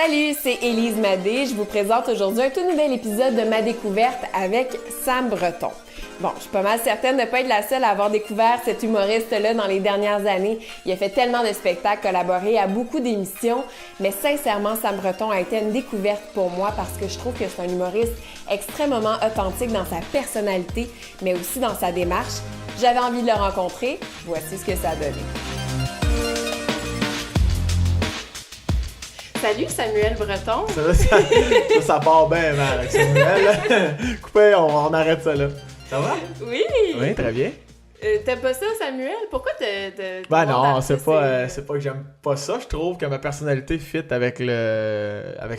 Salut, c'est Élise Madé. Je vous présente aujourd'hui un tout nouvel épisode de Ma Découverte avec Sam Breton. Bon, je suis pas mal certaine de ne pas être la seule à avoir découvert cet humoriste-là dans les dernières années. Il a fait tellement de spectacles, collaboré à beaucoup d'émissions, mais sincèrement, Sam Breton a été une découverte pour moi parce que je trouve que c'est un humoriste extrêmement authentique dans sa personnalité, mais aussi dans sa démarche. J'avais envie de le rencontrer. Voici ce que ça a donné. Salut Samuel Breton! Ça part bien mal avec Samuel. Coupé, on arrête ça là. Ça va? Oui! Oui, très bien. T'aimes pas ça, Samuel? Pourquoi Ben non, c'est pas que j'aime pas ça. Je trouve que ma personnalité fit avec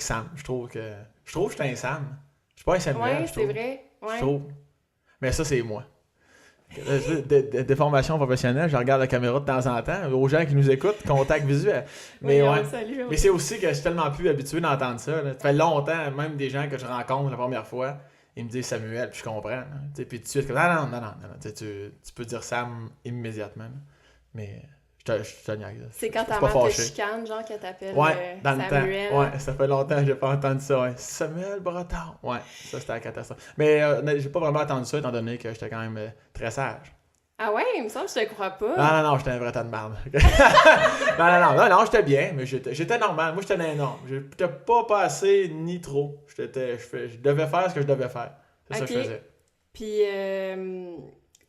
Sam. Je trouve que je suis un Sam. Je suis pas un Samuel. Oui, c'est vrai. Ouais. Je trouve. Mais ça, c'est moi. Des formations professionnelles, je regarde la caméra de temps en temps. Aux gens qui nous écoutent, contact visuel. Mais oui, ouais. Salue. Mais c'est aussi que je suis tellement plus habitué d'entendre ça. Là. Ça fait longtemps, même des gens que je rencontre la première fois, ils me disent Samuel, puis je comprends. Là. Puis tout de suite, comme, non. Tu peux dire Sam immédiatement. Là. Mais je te niaise. C'est quand ta mère te chicane, genre, qu'elle t'appelle dans Samuel. le temps. Ouais, ça fait longtemps que j'ai pas entendu ça. Ouais. Samuel Breton. Ouais, ça c'était la catastrophe. Mais j'ai pas vraiment entendu ça, étant donné que j'étais quand même très sage. Ah ouais, il me semble que je te crois pas. Non, j'étais un vrai tas de merde. non, j'étais bien, mais j'étais normal. Moi, j'étais non. J'étais pas assez ni trop. Je devais faire ce que je devais faire. C'est ça que je faisais. Puis,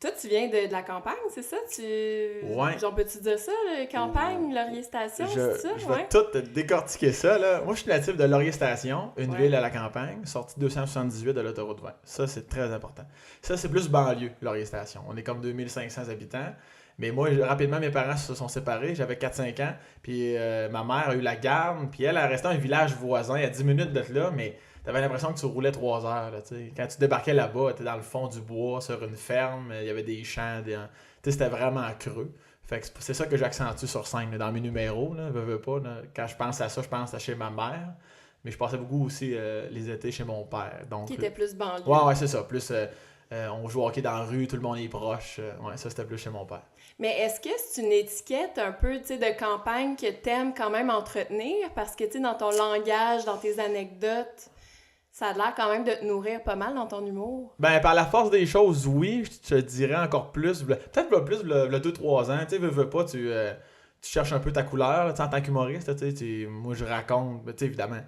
toi, tu viens de la campagne, c'est ça? Ouais. Genre, peux-tu dire ça, campagne, Laurier-Station, c'est ça? Je vais tout décortiquer ça, là. Moi, je suis natif de Laurier-Station, une ville à la campagne, sortie 278 de l'autoroute 20. Ça, c'est très important. Ça, c'est plus banlieue, Laurier-Station. On est comme 2500 habitants. Mais moi, rapidement, mes parents se sont séparés. J'avais 4-5 ans. Puis ma mère a eu la garde. Puis elle resté un village voisin, à 10 minutes d'être là, mais t'avais l'impression que tu roulais 3 heures. Là, quand tu débarquais là-bas, t'étais dans le fond du bois, sur une ferme. Il y avait des champs. C'était vraiment creux. Fait que c'est ça que j'accentue sur scène, là, dans mes numéros. Là, veux pas, là. Quand je pense à ça, je pense à chez ma mère. Mais je passais beaucoup aussi les étés chez mon père. Donc, qui était plus banlieue. Ouais, c'est ça. Plus on joue au hockey dans la rue, tout le monde est proche. Ouais, ça, c'était plus chez mon père. Mais est-ce que c'est une étiquette un peu, tu sais, de campagne que t'aimes quand même entretenir? Parce que, tu sais, dans ton langage, dans tes anecdotes, ça a l'air quand même de te nourrir pas mal dans ton humour. Ben, par la force des choses, oui, je te dirais encore plus. Peut-être plus, le 2-3 ans, tu sais, veux pas, tu cherches un peu ta couleur, là, en tant qu'humoriste, tu sais, moi, je raconte, tu sais, évidemment,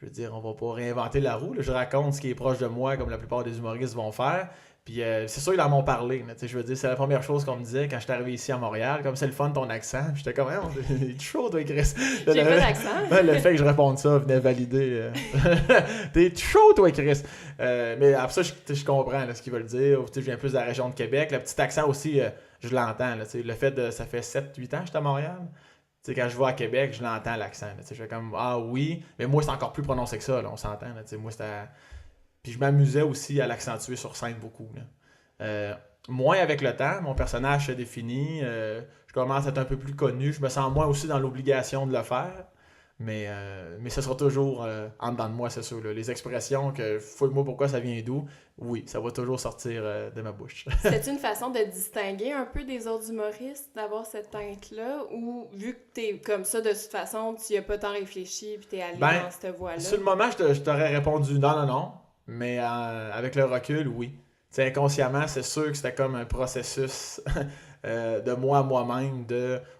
je veux dire, on va pas réinventer la roue, là, je raconte ce qui est proche de moi, comme la plupart des humoristes vont faire. Puis c'est sûr, ils en m'ont parlé. Là, je veux dire, c'est la première chose qu'on me disait quand j'étais arrivé ici à Montréal. Comme c'est le fun ton accent. Puis j'étais comme, il est chaud, toi, Chris. J'ai pas d'accent. Le fait que je réponde ça venait valider. T'es chaud, toi, Chris. Mais après ça, je comprends là, ce qu'ils veulent dire. Je viens plus de la région de Québec. Le petit accent aussi, je l'entends. Là, le fait de. Ça fait 7-8 ans que j'étais à Montréal. Quand je vais à Québec, je l'entends l'accent. Je fais comme, ah oui. Mais moi, c'est encore plus prononcé que ça. Là, on s'entend. Là, moi, c'était. Puis je m'amusais aussi à l'accentuer sur scène beaucoup. Moins avec le temps, mon personnage se définit, je commence à être un peu plus connu, je me sens moins aussi dans l'obligation de le faire, mais ce sera toujours en dedans de moi, c'est sûr. Là. Les expressions que fouille-moi pourquoi ça vient d'où, oui, ça va toujours sortir de ma bouche. C'est une façon de te distinguer un peu des autres humoristes, d'avoir cette teinte-là, ou vu que t'es comme ça, de toute façon, tu y as pas tant réfléchi puis t'es allé dans cette voie-là? Sur le moment, je t'aurais répondu non. Mais avec le recul, oui. T'sais, inconsciemment, c'est sûr que c'était comme un processus de moi à moi-même,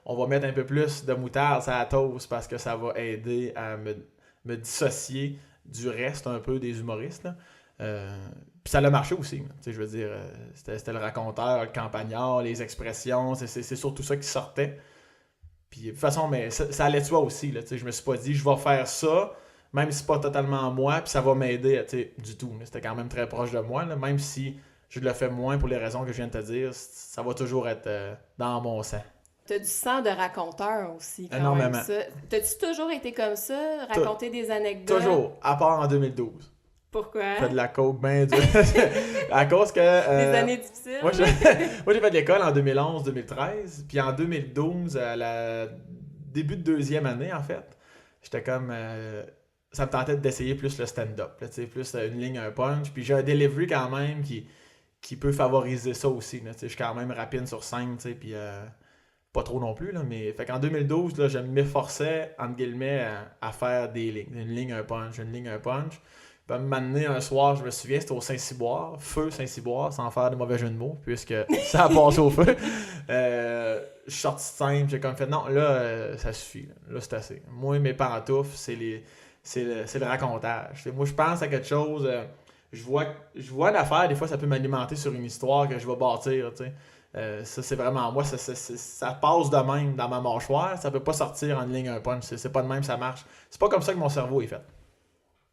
on va mettre un peu plus de moutarde à la toast parce que ça va aider à me dissocier du reste un peu des humoristes. Puis ça a marché aussi. Je veux dire, c'était le raconteur, le campagnard, les expressions, c'est surtout ça qui sortait. Puis de toute façon, mais ça allait de soi aussi. Là, je me suis pas dit, je vais faire ça. Même si c'est pas totalement moi, puis ça va m'aider, du tout. C'était quand même très proche de moi, là, même si je le fais moins pour les raisons que je viens de te dire, ça va toujours être dans mon sang. T'as du sang de raconteur aussi, quand énormément. même, ça. T'as-tu toujours été comme ça, raconter des anecdotes? Toujours, à part en 2012. Pourquoi? J'ai fait de la coke bien dure. À cause que... des années difficiles. Moi, j'ai fait de l'école en 2011-2013, puis en 2012, à la début de deuxième année, en fait, j'étais comme... ça me tentait d'essayer plus le stand-up, là, plus une ligne, un punch. Puis j'ai un delivery quand même qui peut favoriser ça aussi. Là, je suis quand même rapide sur scène, puis pas trop non plus, là, mais fait qu'en 2012, là, je m'efforçais, entre guillemets, à faire des lignes. Une ligne, un punch, une ligne, un punch. Puis m'amener un soir, je me souviens, c'était au Saint-Cyboire, feu Saint-Cyboire, sans faire de mauvais jeu de mots, puisque ça a passé au feu. Je suis sorti de scène, j'ai comme fait, non, là, ça suffit, là, c'est assez. Moi, mes pantoufles, c'est le racontage. Moi, je pense à quelque chose, je vois une affaire, des fois, ça peut m'alimenter sur une histoire que je vais bâtir, tu sais. Ça, c'est vraiment moi, ça passe de même dans ma mâchoire, ça peut pas sortir en ligne un punch, c'est pas de même, ça marche. C'est pas comme ça que mon cerveau est fait.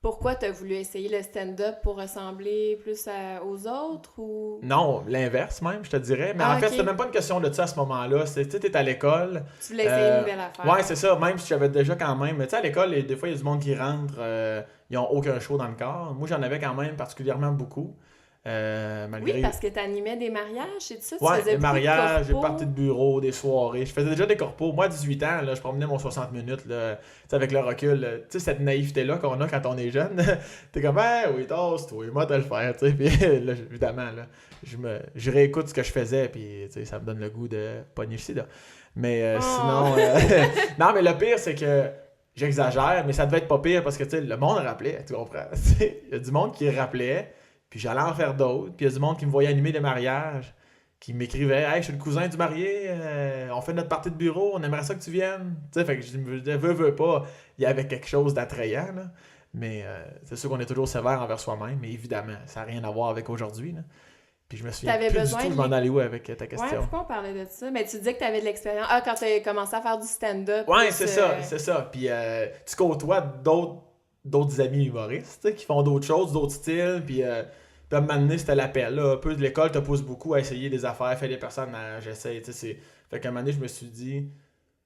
Pourquoi t'as voulu essayer le stand-up pour ressembler plus aux autres ou... Non, l'inverse même, je te dirais. Mais Ah, en fait, ok. c'était même pas une question de ça à ce moment-là. Tu sais, t'es à l'école. Tu voulais essayer une nouvelle affaire? Ouais, c'est ça. Même si j'avais déjà quand même. Mais tu sais, à l'école, des fois, il y a du monde qui rentre, ils ont aucun show dans le corps. Moi, j'en avais quand même particulièrement beaucoup. Malgré... Oui, parce que t'animais des mariages, c'est ça? Tu Ouais, faisais des beaucoup de mariages, des corpos. parties de bureau, des soirées. Je faisais déjà des corpos. Moi, à 18 ans, là, je promenais mon 60 minutes, là, tu sais, avec le recul. Tu sais, cette naïveté-là qu'on a quand on est jeune. T'es comme, oui, toi, moi, t'as le faire, tu sais. Puis là, évidemment, là, je réécoute ce que je faisais, puis tu sais, ça me donne le goût de pogner le sida. Mais sinon... non, mais le pire, c'est que j'exagère, mais ça devait être pas pire parce que, tu sais, le monde rappelait, tu comprends? Il y a du monde qui rappelait. Puis j'allais en faire d'autres. Puis il y a du monde qui me voyait animer des mariages, qui m'écrivait, hey, je suis le cousin du marié, on fait notre partie de bureau, on aimerait ça que tu viennes. Tu sais, fait que je me disais, veux pas, il y avait quelque chose d'attrayant, là. Mais c'est sûr qu'on est toujours sévère envers soi-même, mais évidemment, ça n'a rien à voir avec aujourd'hui, là. Puis je me souviens T'avais plus besoin du tout, de je m'en allais où avec ta Ouais, question. pourquoi on parlait de ça? Mais tu disais que t'avais de l'expérience. Ah, quand t'as commencé à faire du stand-up. Ouais, plus, c'est ça. Puis tu côtoies d'autres amis humoristes, tu sais, qui font d'autres choses, d'autres styles, puis à un moment donné, c'était l'appel, là. Un peu de l'école te pousse beaucoup à essayer des affaires, faire des personnages, j'essaie, tu sais, fait qu'à un moment donné, je me suis dit...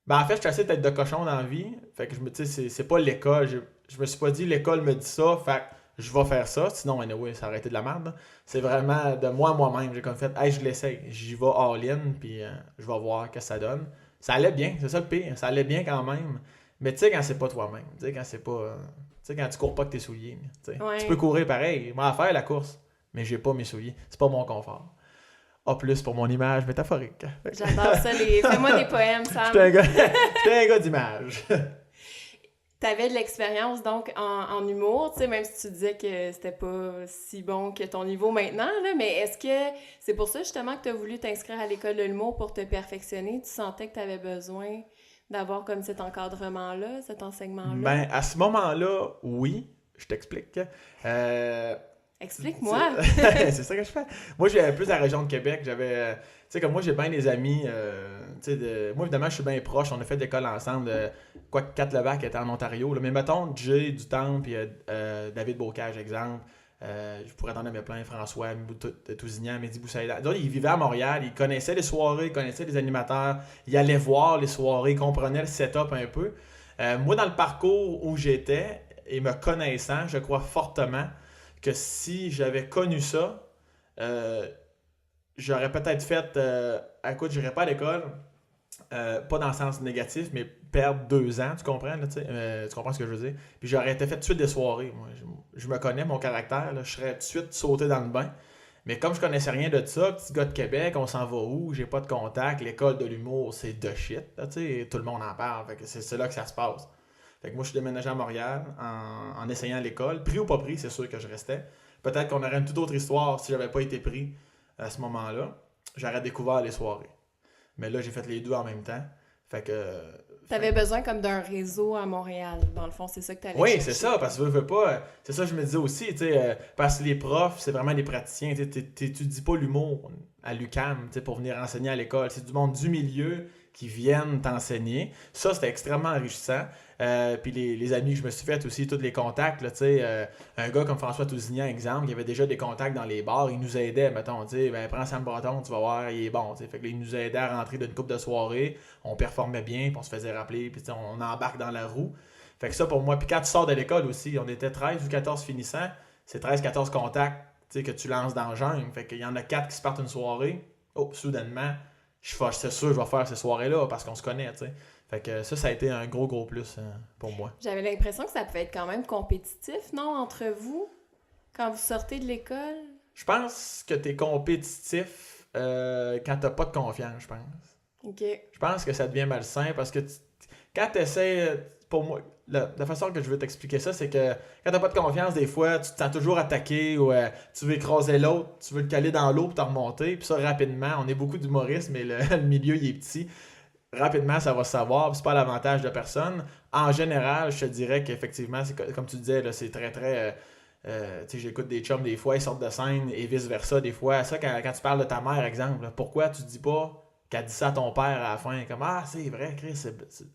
Ben en fait, je suis assez tête de cochon dans la vie, fait que tu sais, c'est pas l'école, je me suis pas dit, l'école me dit ça, fait que je vais faire ça, sinon, anyway, ça aurait été de la merde, là. C'est vraiment de moi-même, j'ai comme fait, hey, je l'essaye, j'y vais all-in, puis je vais voir ce que ça donne. Ça allait bien, c'est ça le pire, ça allait bien quand même, mais tu sais, quand c'est pas toi-même, tu sais, quand c'est pas... tu sais, quand tu cours pas que tes souliers, tu sais. Ouais. Tu peux courir pareil, moi, à faire la course, mais j'ai pas mes souliers. C'est pas mon confort. A plus pour mon image métaphorique. J'adore ça. Fais-moi des poèmes, Sam. J'étais un gars d'image. T'avais de l'expérience donc en humour, tu sais, même si tu disais que c'était pas si bon que ton niveau maintenant, là, mais est-ce que c'est pour ça justement que t'as voulu t'inscrire à l'école de l'humour pour te perfectionner? Tu sentais que t'avais besoin d'avoir comme cet encadrement-là, cet enseignement-là? Ben, à ce moment-là, oui. Je t'explique. Explique-moi! C'est ça que je fais. Moi, j'avais plus la région de Québec. J'avais... tu sais, comme moi, j'ai bien des amis. Tu sais, moi, évidemment, je suis bien proche. On a fait de l'école ensemble. Quoique Kat Levac était en Ontario. Là. Mais mettons, Jay du Temple et David Bocage, exemple. Je pourrais t'en nommer plein. François Tousignan, Mehdi Boussaïda. Donc, ils vivaient à Montréal. Ils connaissaient les soirées, ils connaissaient les animateurs. Ils allaient voir les soirées, ils comprenaient le setup un peu. Moi, dans le parcours où j'étais, et me connaissant, je crois fortement que si j'avais connu ça, j'aurais peut-être fait... écoute, je n'irais pas à l'école, pas dans le sens négatif, mais perdre 2 ans, tu comprends, là, tu comprends ce que je veux dire? Puis j'aurais été fait tout de suite des soirées, moi. Je me connais, mon caractère, là, je serais tout de suite sauté dans le bain. Mais comme je connaissais rien de ça, petit gars de Québec, on s'en va où? J'ai pas de contact, l'école de l'humour, c'est de shit, là, tout le monde en parle, fait que c'est là que ça se passe. Fait que moi, je suis déménagé à Montréal en essayant l'école. Pris ou pas pris, c'est sûr que je restais. Peut-être qu'on aurait une toute autre histoire si j'avais pas été pris à ce moment-là. J'aurais découvert les soirées. Mais là, j'ai fait les deux en même temps. Fait que... T'avais besoin comme d'un réseau à Montréal. Dans le fond, c'est ça que t'allais Oui, chercher. c'est ça, parce que veux pas... c'est ça que je me disais aussi, tu sais, parce que les profs, c'est vraiment des praticiens. Tu dis pas l'humour à l'UQAM, tu sais, pour venir enseigner à l'école. C'est du monde du milieu qui viennent t'enseigner. Ça, c'était extrêmement enrichissant. Puis les amis que je me suis fait aussi, tous les contacts, là, tu sais, un gars comme François Tousignan, exemple, qui avait déjà des contacts dans les bars, il nous aidait, mettons, tu sais, ben prends Sam Breton, tu vas voir, il est bon, tu sais. Fait que là, il nous aidait à rentrer d'une couple de soirées, on performait bien, puis on se faisait rappeler, puis on embarque dans la roue. Fait que ça pour moi, puis quand tu sors de l'école aussi, on était 13 ou 14 finissants, c'est 13-14 contacts, tu sais, que tu lances dans le jungle. Fait qu'il y en a 4 qui se partent une soirée, soudainement, c'est sûr je vais faire ces soirées-là parce qu'on se connaît, tu sais. Fait que ça a été un gros plus pour moi. J'avais l'impression que ça pouvait être quand même compétitif, non, entre vous, quand vous sortez de l'école? Je pense que t'es compétitif quand t'as pas de confiance, je pense. OK. Je pense que ça devient malsain parce que quand tu essaies, pour moi, la façon que je veux t'expliquer ça, c'est que quand t'as pas de confiance, des fois, tu te sens toujours attaqué ou tu veux écraser l'autre, tu veux le caler dans l'eau pour te remonter, puis ça, rapidement, on est beaucoup d'humoristes, mais le milieu, il est petit. Rapidement, ça va se savoir, puis c'est pas à l'avantage de personne. En général, je te dirais qu'effectivement, c'est comme tu disais, là, c'est très, très... tu sais, j'écoute des chums des fois, ils sortent de scène et vice-versa. Des fois, ça, quand tu parles de ta mère, exemple, pourquoi tu dis pas qu'elle dit ça à ton père à la fin, comme ah, c'est vrai, Chris,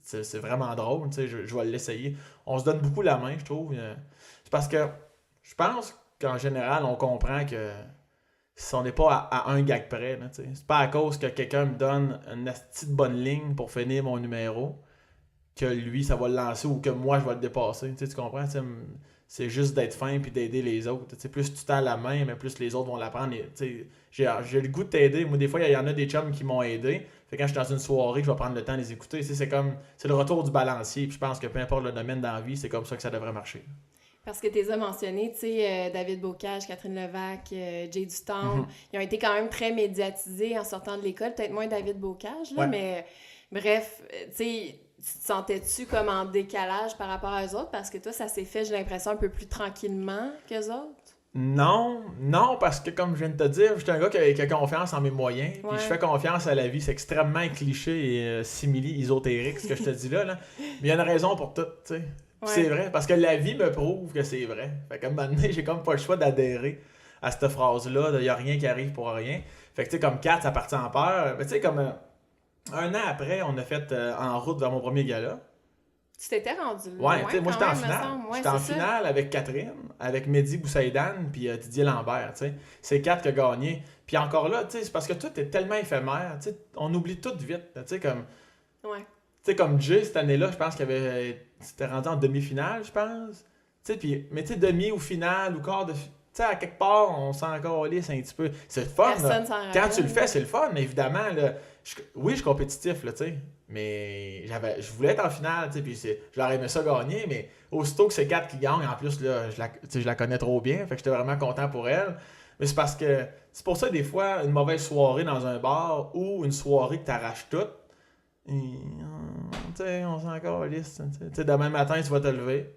c'est vraiment drôle, tu sais, je vais l'essayer. On se donne beaucoup la main, je trouve. C'est parce que je pense qu'en général, on comprend que si on n'est pas à un gag près, là, tu sais. C'est pas à cause que quelqu'un me donne une petite bonne ligne pour finir mon numéro que lui, ça va le lancer ou que moi, je vais le dépasser. Tu sais, tu comprends? Tu sais, c'est juste d'être fin puis d'aider les autres. Tu sais, plus tu tends la main, mais plus les autres vont la prendre. Tu sais, j'ai le goût de t'aider. Moi, des fois, il y en a des chums qui m'ont aidé. Fait que quand je suis dans une soirée, je vais prendre le temps de les écouter. Tu sais, c'est le retour du balancier. Puis je pense que peu importe le domaine dans la vie, c'est comme ça que ça devrait marcher. Parce que tu les as mentionnés, tu sais, David Bocage, Catherine Levac, Jay Dutombe, ils ont été quand même très médiatisés en sortant de l'école. Peut-être moins David Bocage, là, mais bref, tu sais, tu te sentais-tu comme en décalage par rapport à eux autres? Parce que toi, ça s'est fait, j'ai l'impression, un peu plus tranquillement qu'eux autres. Non, parce que comme je viens de te dire, je suis un gars qui a confiance en mes moyens, puis je fais confiance à la vie. C'est extrêmement cliché et simili-ésotérique, ce que je te dis là. Mais il y a une raison pour tout, tu sais. Ouais. C'est vrai, parce que la vie me prouve que c'est vrai. Fait que maintenant, j'ai comme pas le choix d'adhérer à cette phrase-là, il n'y a rien qui arrive pour rien. Fait que tu sais, comme 4, ça partit en peur. Mais tu sais, comme un an après, on a fait en route vers mon premier gala. Tu t'étais rendu là. Ouais, tu sais, moi j'étais en finale. J'étais en finale avec Catherine, avec Mehdi Boussaïdan, puis Didier Lambert, tu sais. C'est 4 qui a gagné. Puis encore là, tu sais, c'est parce que tout est tellement éphémère, tu sais, on oublie tout vite, tu sais, comme... Ouais. Tu sais, comme Jay, cette année-là, je pense qu'il avait... C'était rendu en demi-finale, je pense. Tu sais, puis... Mais tu sais, demi ou finale ou quart de... Tu sais, à quelque part, on s'en calisse un petit peu. C'est le fun, là. Quand tu le fais, c'est le fun, mais évidemment, là... Oui, je suis compétitif, là, tu sais. Mais je voulais être en finale, tu sais, puis j'aurais aimé ça gagner, mais aussitôt que c'est 4 qui gagnent, en plus, là, je la connais trop bien, fait que j'étais vraiment content pour elle. Mais c'est parce que, c'est pour ça, des fois, une mauvaise soirée dans un bar ou une soirée que t'arraches tout, tu sais, on s'en calisse, tu sais, demain matin, tu vas te lever,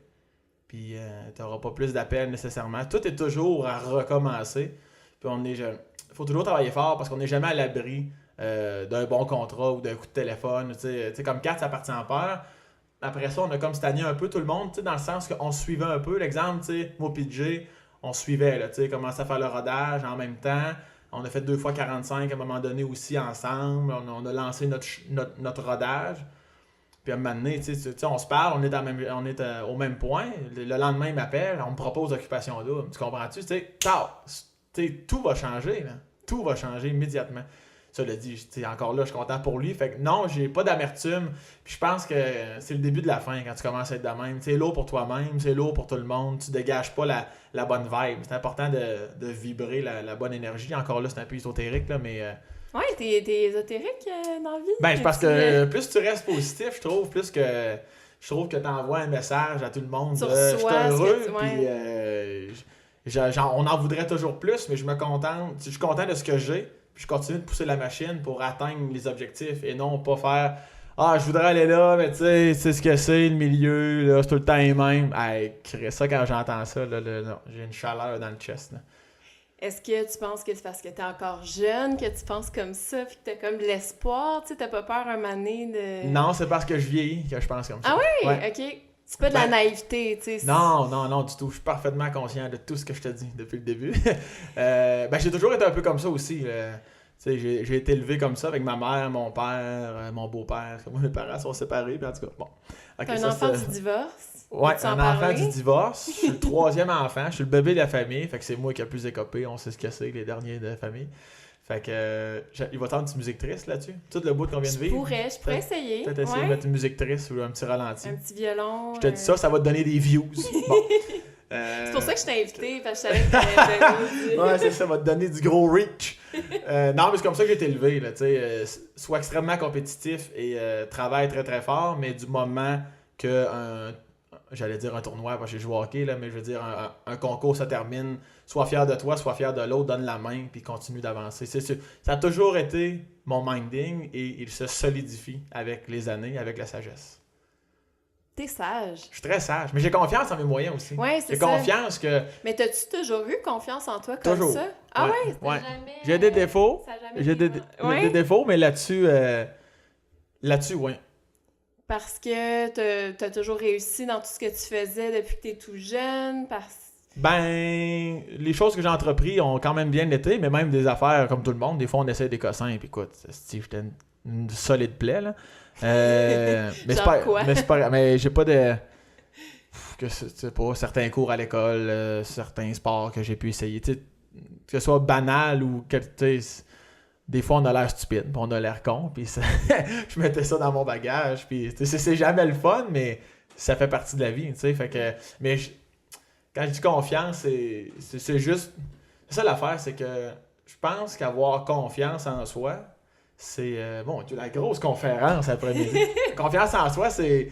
puis t'auras pas plus d'appels nécessairement. Tout est toujours à recommencer, puis faut toujours travailler fort parce qu'on n'est jamais à l'abri d'un bon contrat ou d'un coup de téléphone. Tu sais, comme 4, ça partit en peur. Après ça, on a comme stagné un peu tout le monde, dans le sens qu'on suivait un peu. L'exemple, tu sais, moi et Jay, on suivait, là, tu sais, commençait à faire le rodage en même temps. On a fait 2 fois 45 à un moment donné aussi ensemble. On a lancé notre rodage. Puis à un moment donné, tu sais, on se parle, on est au même point. Le lendemain, il m'appelle, on me propose Occupation Double. Tu comprends-tu? Tu sais, tout va changer, là. Tout va changer immédiatement. Ça le dit, encore là, je suis content pour lui. Fait que non, j'ai pas d'amertume. Puis je pense que c'est le début de la fin quand tu commences à être de même. C'est lourd pour toi-même, c'est lourd pour tout le monde. Tu dégages pas la bonne vibe. C'est important de vibrer la bonne énergie. Encore là, c'est un peu ésotérique, là, mais... Ouais, t'es ésotérique dans la vie? Ben, parce que plus tu restes positif, je trouve que t'envoies un message à tout le monde. Je suis heureux, puis on en voudrait toujours plus, mais je suis content de ce que j'ai. Puis je continue de pousser la machine pour atteindre les objectifs et non pas faire ah, je voudrais aller là, mais tu sais, c'est ce que c'est, le milieu, là, c'est tout le temps les mêmes. Hey, ça, quand j'entends ça, là, non, j'ai une chaleur dans le chest. Là. Est-ce que tu penses que c'est parce que t'es encore jeune que tu penses comme ça, puis que t'as comme de l'espoir, tu sais, t'as pas peur un moment donné de... Non, c'est parce que je vieillis que je pense comme ça. Ah oui? Ouais. OK. C'est pas de la naïveté, tu sais. Non, du tout. Je suis parfaitement conscient de tout ce que je te dis depuis le début. J'ai toujours été un peu comme ça aussi. J'ai été élevé comme ça avec ma mère, mon père, mon beau-père. Mes parents sont séparés, puis en tout cas, bon. Okay, t'es un enfant du divorce? Ouais, un enfant du divorce. Je suis le 3e enfant. Je suis le bébé de la famille. Fait que c'est moi qui ai le plus écopé. On sait ce que c'est, les derniers de la famille. Fait que il va t'entendre une petite musique triste là-dessus. Tout le bout qu'on vient de vivre. Je pourrais essayer. Peut-être essayer de mettre une musique triste ou un petit ralenti. Un petit violon. Je te dis ça va te donner des views. Bon. C'est pour ça que je t'ai invité, parce que je savais que t'allais donner. Ouais, c'est ça, va te donner du gros reach. Non, mais c'est comme ça que j'ai été élevé, là, tu sais. Sois extrêmement compétitif et travaille très très fort, mais du moment que j'allais dire un tournoi parce que j'ai joué au hockey, là, mais je veux dire un concours se termine, sois fier de toi, sois fier de l'autre, donne la main puis continue d'avancer. Ça a toujours été mon minding et il se solidifie avec les années, avec la sagesse. T'es sage. Je suis très sage, mais j'ai confiance en mes moyens aussi. Ouais, c'est j'ai ça. confiance que... Mais t'as-tu toujours eu confiance en toi comme Toujours. ça? Ah ouais? Ouais. Jamais, J'ai des défauts. ça a jamais J'ai été des défauts, mais là-dessus, oui. Parce que t'as toujours réussi dans tout ce que tu faisais depuis que t'es tout jeune, Ben, les choses que j'ai entreprises ont quand même bien été, mais même des affaires comme tout le monde, des fois on essaie des cossins, puis écoute, j'étais une solide plaie, là. Mais c'est pas, quoi? mais j'ai pas de... que c'est pas certains cours à l'école, certains sports que j'ai pu essayer, que ce soit banal ou que, des fois on a l'air stupide, puis on a l'air con, puis je mettais ça dans mon bagage, puis c'est jamais le fun, mais ça fait partie de la vie, tu sais, fait que... Mais quand je dis confiance, c'est juste... C'est ça l'affaire, c'est que je pense qu'avoir confiance en soi, c'est... bon, tu as la grosse conférence après-midi. Confiance en soi, c'est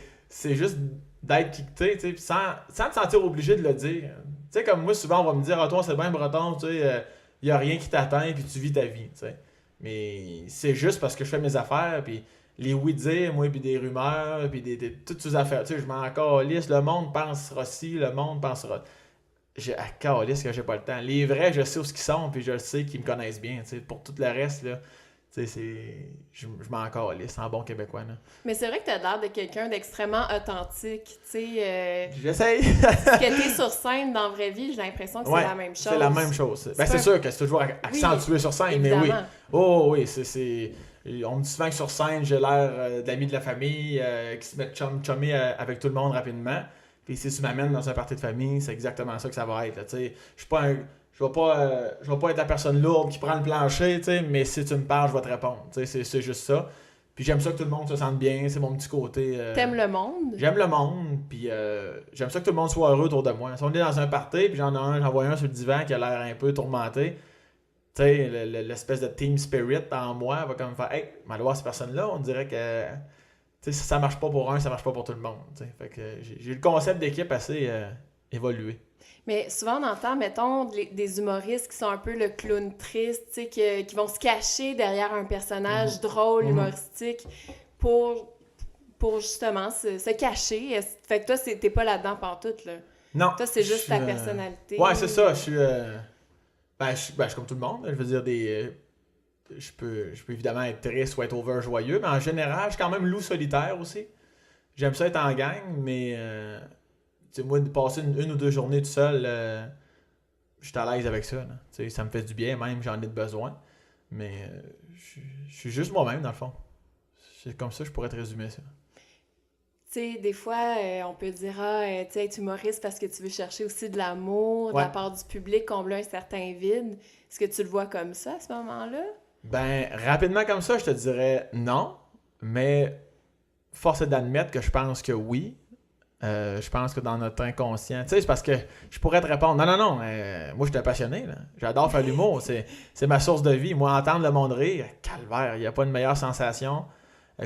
juste d'être qui tu sais, sans te sentir obligé de le dire. Tu sais, comme moi, souvent, on va me dire « Ah, toi, c'est bien breton, tu sais, il n'y a rien qui t'atteint, puis tu vis ta vie, tu sais. » Mais c'est juste parce que je fais mes affaires, puis les oui-dire, moi, puis des rumeurs, puis toutes ces affaires. Tu sais, je m'en calisse, le monde pensera ci, le monde pensera... calisse que j'ai pas le temps. Les vrais, je sais où ils sont, puis je sais qu'ils me connaissent bien, tu sais. Pour tout le reste, là... Tu sais, je m'en calisse en bon québécois, là. Mais c'est vrai que t'as l'air de quelqu'un d'extrêmement authentique, tu sais. J'essaye. Ce que t'es sur scène dans la vraie vie, j'ai l'impression que c'est la même chose. C'est la même chose. Ben, c'est sûr que c'est toujours accentué sur scène, évidemment. mais oui. Oh oui, c'est... On me dit souvent que sur scène, j'ai l'air d'ami de la famille qui se met chummer avec tout le monde rapidement. Puis si tu m'amènes dans un party de famille, c'est exactement ça que ça va être. Tu sais, je suis pas un... Je vais pas être la personne lourde qui prend le plancher, mais si tu me parles, je vais te répondre. C'est juste ça. Puis j'aime ça que tout le monde se sente bien, c'est mon petit côté... T'aimes le monde? J'aime le monde, puis j'aime ça que tout le monde soit heureux autour de moi. Si on est dans un party, puis j'en vois un sur le divan qui a l'air un peu tourmenté, tu sais, l'espèce de team spirit en moi va comme faire « Hey, malheureusement, cette personne-là, on dirait que... » Tu sais, ça marche pas pour un, ça marche pas pour tout le monde. T'sais. Fait que j'ai le concept d'équipe assez évolué. Mais souvent, on entend, mettons, des humoristes qui sont un peu le clown triste, tu sais, qui vont se cacher derrière un personnage drôle, humoristique, pour justement se cacher. Fait que toi, t'es pas là-dedans pantoute, là. Non. Toi, c'est juste ta personnalité. Ouais, c'est ça. Je suis comme tout le monde. Je veux dire, je peux évidemment être triste ou être over joyeux, mais en général, je suis quand même loup solitaire aussi. J'aime ça être en gang, mais... moi, de passer une ou deux journées tout seul, je suis à l'aise avec ça. Ça me fait du bien, même j'en ai besoin. Mais je suis juste moi-même, dans le fond. C'est comme ça que je pourrais te résumer ça. Tu sais, des fois, on peut dire, tu sais, être humoriste parce que tu veux chercher aussi de l'amour de la part du public, combler un certain vide. Est-ce que tu le vois comme ça à ce moment-là? Ben, rapidement comme ça, je te dirais non. Mais force est d'admettre que je pense que oui. Je pense que dans notre inconscient... Tu sais, c'est parce que je pourrais te répondre, non, moi, je suis un passionné, là. J'adore faire l'humour, c'est ma source de vie. Moi, entendre le monde rire, calvaire, il n'y a pas de meilleure sensation.